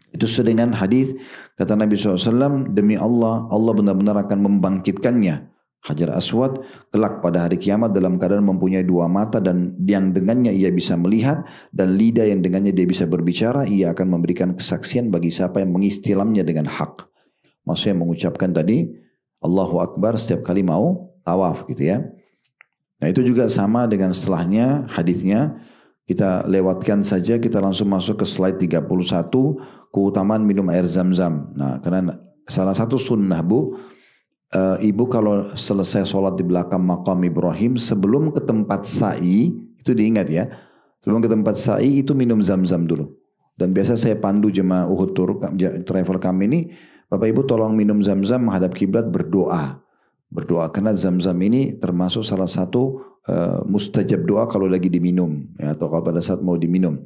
Speaker 1: Itu sesuai dengan hadis kata Nabi SAW, demi Allah, Allah benar-benar akan membangkitkannya Hajar Aswad kelak pada hari kiamat dalam keadaan mempunyai 2 mata dan yang dengannya ia bisa melihat dan lidah yang dengannya dia bisa berbicara. Ia akan memberikan kesaksian bagi siapa yang mengistilamnya dengan hak. Maksudnya mengucapkan tadi Allahu Akbar setiap kali mau tawaf gitu ya. Nah itu juga sama dengan setelahnya hadisnya. Kita lewatkan saja, kita langsung masuk ke slide 31, keutamaan minum air zam-zam. Nah, karena salah satu sunnah ibu kalau selesai sholat di belakang makam Ibrahim, sebelum ke tempat sa'i, itu diingat ya, sebelum ke tempat sa'i itu minum zam-zam dulu. Dan biasa saya pandu jemaah Uhud Tour, travel kami ini, Bapak Ibu tolong minum zam-zam menghadap kiblat berdoa. Berdoa, karena zam-zam ini termasuk salah satu mustajab doa kalau lagi diminum ya, atau kalau pada saat mau diminum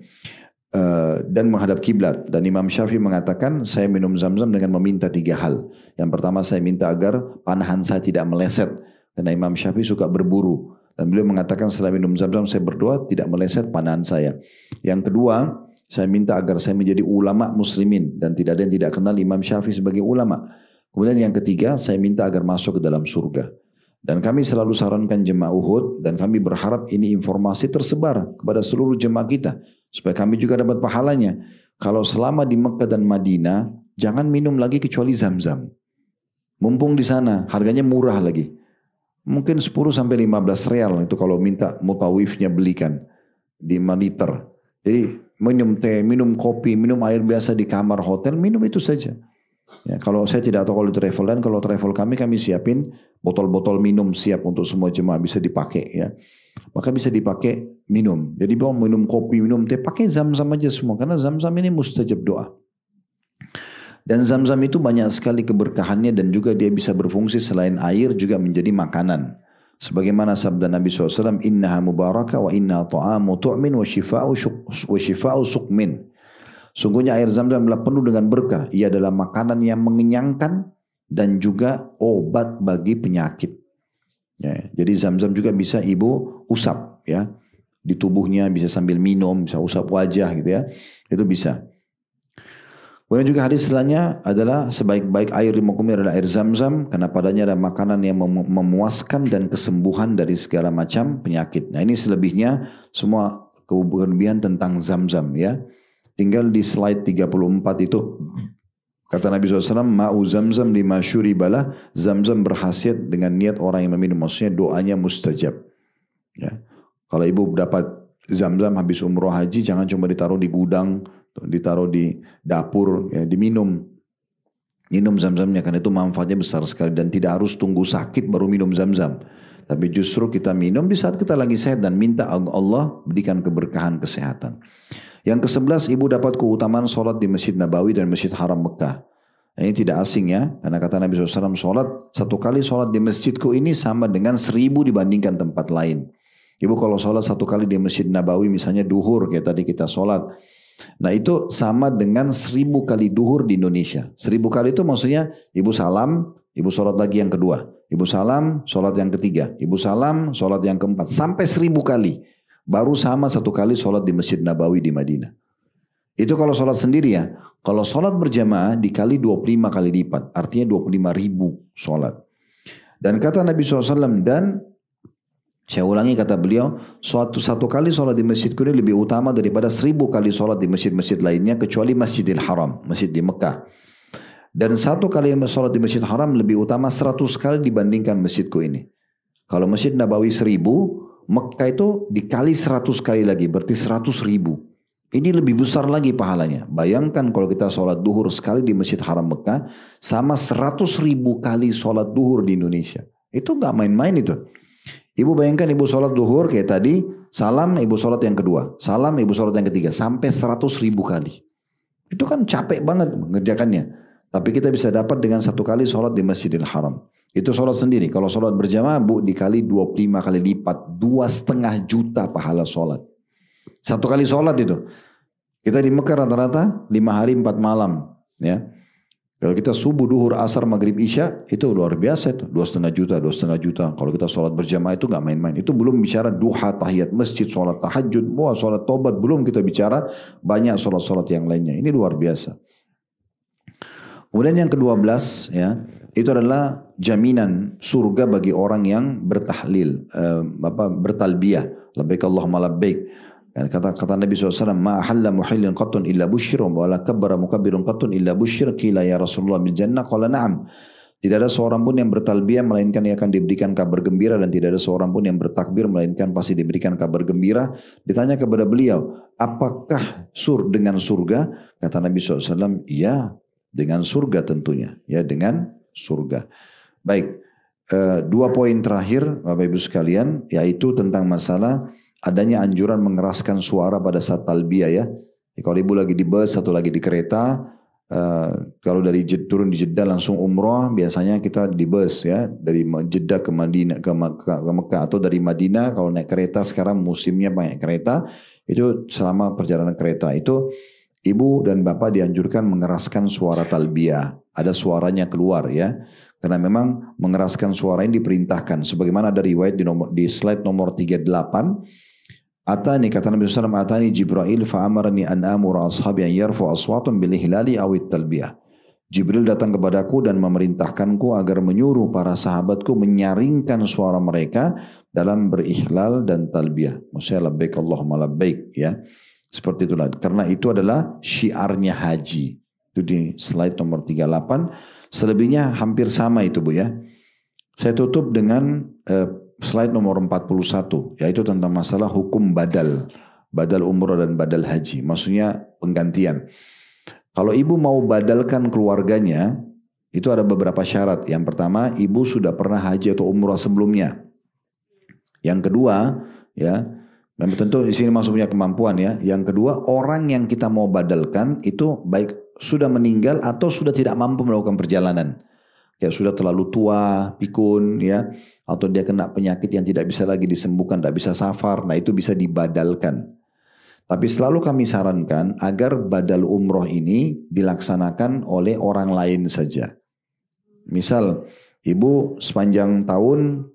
Speaker 1: dan menghadap kiblat. Dan Imam Syafi'i mengatakan saya minum zam-zam dengan meminta 3 hal. Yang pertama saya minta agar panahan saya tidak meleset, karena Imam Syafi'i suka berburu dan beliau mengatakan setelah minum zam-zam saya berdoa tidak meleset panahan saya. Yang kedua saya minta agar saya menjadi ulama muslimin dan tidak ada yang tidak kenal Imam Syafi'i sebagai ulama. Kemudian yang ketiga saya minta agar masuk ke dalam surga. Dan kami selalu sarankan jemaah Uhud dan kami berharap ini informasi tersebar kepada seluruh jemaah kita supaya kami juga dapat pahalanya. Kalau selama di Mekah dan Madinah jangan minum lagi kecuali zam-zam. Mumpung di sana harganya murah lagi. Mungkin 10 sampai 15 real itu kalau minta mutawifnya belikan di 5 liter. Jadi minum teh, minum kopi, minum air biasa di kamar hotel, minum itu saja. Ya, kalau saya tidak tahu kalau travel, dan kalau travel kami siapin botol-botol minum siap untuk semua jemaah bisa dipakai ya. Maka bisa dipakai minum. Jadi mau minum kopi, minum teh, pakai zam-zam aja semua karena zam-zam ini mustajab doa. Dan zam-zam itu banyak sekali keberkahannya dan juga dia bisa berfungsi selain air juga menjadi makanan. Sebagaimana sabda Nabi SAW, innaha mubaraka wa inna ta'amu tu'min wa shifa'u suqmin. Sungguhnya air zam-zam adalah penuh dengan berkah. Ia adalah makanan yang mengenyangkan dan juga obat bagi penyakit. Ya, jadi zam-zam juga bisa ibu usap ya. Di tubuhnya bisa sambil minum, bisa usap wajah gitu ya. Itu bisa. Kemudian juga hadis setelahnya adalah sebaik-baik air di muka bumi adalah air zam-zam. Karena padanya ada makanan yang memuaskan dan kesembuhan dari segala macam penyakit. Nah ini selebihnya semua kelebihan tentang zam-zam ya. Tinggal di slide 34 itu kata Nabi SAW, ma'u zamzam lima syuribalah, zamzam berkhasiat dengan niat orang yang meminum, maksudnya doanya mustajab ya. Kalau ibu dapat zamzam habis umroh haji, jangan cuma ditaruh di gudang, ditaruh di dapur ya, diminum zam-zamnya, karena itu manfaatnya besar sekali dan tidak harus tunggu sakit baru minum zam-zam, tapi justru kita minum di saat kita lagi sehat dan minta Allah berikan keberkahan kesehatan. Yang ke-11, ibu dapat keutamaan sholat di Masjid Nabawi dan Masjid Haram Mekah. Nah, ini tidak asing ya, karena kata Nabi SAW, satu kali sholat di masjidku ini sama dengan 1000 dibandingkan tempat lain. Ibu kalau sholat satu kali di Masjid Nabawi, misalnya duhur kayak tadi kita sholat, nah itu sama dengan 1000 kali duhur di Indonesia. 1000 kali itu maksudnya ibu salam, ibu sholat lagi yang kedua, ibu salam, sholat yang ketiga, ibu salam, sholat yang keempat, sampai 1000 kali. Baru sama satu kali sholat di Masjid Nabawi di Madinah. Itu kalau sholat sendiri ya. Kalau sholat berjamaah dikali 25 kali lipat. Artinya 25.000 sholat. Dan kata Nabi SAW, dan saya ulangi kata beliau, satu kali sholat di masjidku ini lebih utama daripada 1000 kali sholat di masjid-masjid lainnya kecuali Masjidil Haram, masjid di Mekah. Dan satu kali sholat di Masjid Haram lebih utama 100 kali dibandingkan masjidku ini. Kalau Masjid Nabawi 1000, Mekah itu dikali 100 kali lagi, berarti 100.000. Ini lebih besar lagi pahalanya. Bayangkan kalau kita sholat duhur sekali di Masjid Haram Mekah, sama 100.000 kali sholat duhur di Indonesia. Itu nggak main-main itu. Ibu bayangkan ibu sholat duhur kayak tadi, salam ibu sholat yang kedua, salam ibu sholat yang ketiga, sampai 100.000 kali. Itu kan capek banget mengerjakannya. Tapi kita bisa dapat dengan satu kali sholat di Masjidil Haram. Itu sholat sendiri. Kalau sholat berjamaah, Bu, dikali 25 kali lipat, 2,5 juta pahala sholat. Satu kali sholat itu. Kita di Mekah rata-rata 5 hari 4 malam. Ya. Kalau kita subuh, duhur, asar, maghrib, isya, itu luar biasa itu. 2,5 juta, 2,5 juta. Kalau kita sholat berjamaah itu gak main-main. Itu belum bicara duha, tahiyat masjid, sholat tahajud, sholat tobat. Belum kita bicara banyak sholat-sholat yang lainnya. Ini luar biasa. Kemudian yang ke-12 ya, itu adalah jaminan surga bagi orang yang bertahlil, bertalbiyah. Labbaik Allahumma labbaik. Kata Nabi SAW, ma ahalla muhillin qattun illa bushir, wa la kabbara mukabbirun qattun illa bushir, qila ya Rasulullah bil jannah, qala na'am. Tidak ada seorang pun yang bertalbiyah melainkan ia akan diberikan kabar gembira, dan tidak ada seorang pun yang bertakbir melainkan pasti diberikan kabar gembira. Ditanya kepada beliau, apakah dengan surga? Kata Nabi SAW, ya, dengan surga tentunya, ya, dengan surga. Baik, 2 poin terakhir Bapak Ibu sekalian, yaitu tentang masalah adanya anjuran mengeraskan suara pada saat talbiyah ya. Kalau ibu lagi di bus atau lagi di kereta, kalau dari turun di Jeddah langsung umroh, biasanya kita di bus ya, dari Jeddah ke Madinah ke Mekah, atau dari Madinah kalau naik kereta, sekarang musimnya banyak kereta, itu selama perjalanan kereta itu ibu dan bapak dianjurkan mengeraskan suara talbiyah, ada suaranya keluar ya. Karena memang mengeraskan suara ini diperintahkan, sebagaimana ada riwayat di slide nomor 38. Atani, kata Nabi SAW, atani Jibril fa'amarani an amura ashabi an yarfu aswatun bil ihlali awit talbiyah. Jibril datang kepadaku dan memerintahkanku agar menyuruh para sahabatku menyaringkan suara mereka dalam berihlal dan talbiyah. Maksudnya labbaik Allahumma labbaik ya. Seperti itulah. Karena itu adalah syiarnya haji. Itu di slide nomor 38. Selebihnya hampir sama itu Bu ya. Saya tutup dengan slide nomor 41, yaitu tentang masalah hukum badal. Badal umrah dan badal haji. Maksudnya penggantian. Kalau ibu mau badalkan keluarganya, itu ada beberapa syarat. Yang pertama, ibu sudah pernah haji atau umrah sebelumnya. Yang kedua, ya, dan tentu di sini masuknya kemampuan ya. Yang kedua, orang yang kita mau badalkan itu baik sudah meninggal atau sudah tidak mampu melakukan perjalanan. Kayak sudah terlalu tua, pikun ya, atau dia kena penyakit yang tidak bisa lagi disembuhkan, tidak bisa safar, nah itu bisa dibadalkan. Tapi selalu kami sarankan agar badal umroh ini dilaksanakan oleh orang lain saja. Misal, ibu sepanjang tahun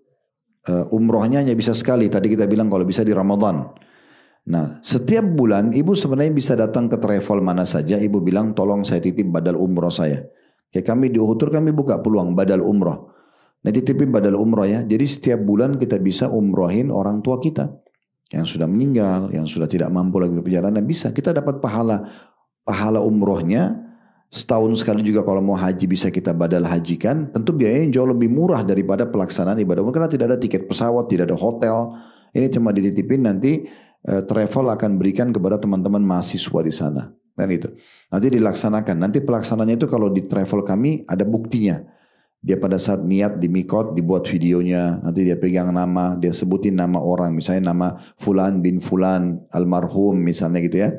Speaker 1: umrohnya hanya bisa sekali, tadi kita bilang kalau bisa di Ramadan. Nah, setiap bulan ibu sebenarnya bisa datang ke travel mana saja, ibu bilang tolong saya titip badal umroh saya. Kayak kami di Uhutur kami buka peluang badal umroh. Nah titipin badal umroh ya. Jadi setiap bulan kita bisa umrohin orang tua kita. Yang sudah meninggal, yang sudah tidak mampu lagi berperjalanan bisa. Kita dapat pahala umrohnya. Setahun sekali juga kalau mau haji bisa kita badal hajikan. Tentu biayanya jauh lebih murah daripada pelaksanaan ibadah umroh. Karena tidak ada tiket pesawat, tidak ada hotel. Ini cuma dititipin nanti travel akan berikan kepada teman-teman mahasiswa di sana. Dan itu nanti dilaksanakan. Nanti pelaksananya itu kalau di travel kami ada buktinya. Dia pada saat niat di mikot dibuat videonya. Nanti dia pegang nama, dia sebutin nama orang. Misalnya nama Fulan bin Fulan almarhum misalnya gitu ya.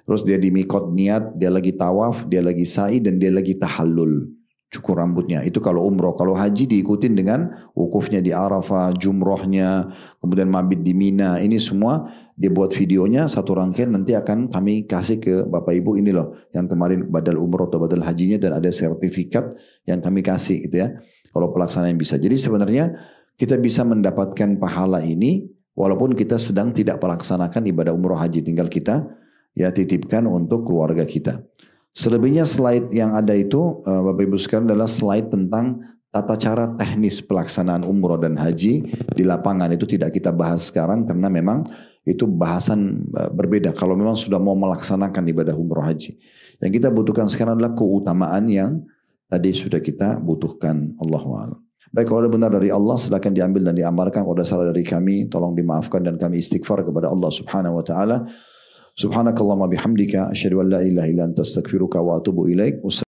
Speaker 1: Terus dia di mikot niat, dia lagi tawaf, dia lagi sa'i dan dia lagi tahallul. Cukur rambutnya. Itu kalau umroh. Kalau haji diikutin dengan wukufnya di Arafah, jumrohnya, kemudian mabit di Mina. Ini semua dia buat videonya satu rangkaian, nanti akan kami kasih ke Bapak Ibu ini loh. Yang kemarin badal umroh atau badal hajinya, dan ada sertifikat yang kami kasih gitu ya. Kalau pelaksanaan bisa. Jadi sebenarnya kita bisa mendapatkan pahala ini walaupun kita sedang tidak melaksanakan ibadah umroh haji. Tinggal kita ya titipkan untuk keluarga kita. Selebihnya slide yang ada itu Bapak Ibu sekalian adalah slide tentang tata cara teknis pelaksanaan umroh dan haji di lapangan. Itu tidak kita bahas sekarang karena memang itu bahasan berbeda. Kalau memang sudah mau melaksanakan ibadah umroh haji. Yang kita butuhkan sekarang adalah keutamaan yang tadi sudah kita butuhkan. Allahu a'lam. Baik, kalau ada benar dari Allah silakan diambil dan diamalkan. Kalau ada salah dari kami tolong dimaafkan dan kami istighfar kepada Allah Subhanahu wa taala. Subhanakallahumma bihamdika asyhadu an la ilaha illa anta astaghfiruka wa atubu ilaik.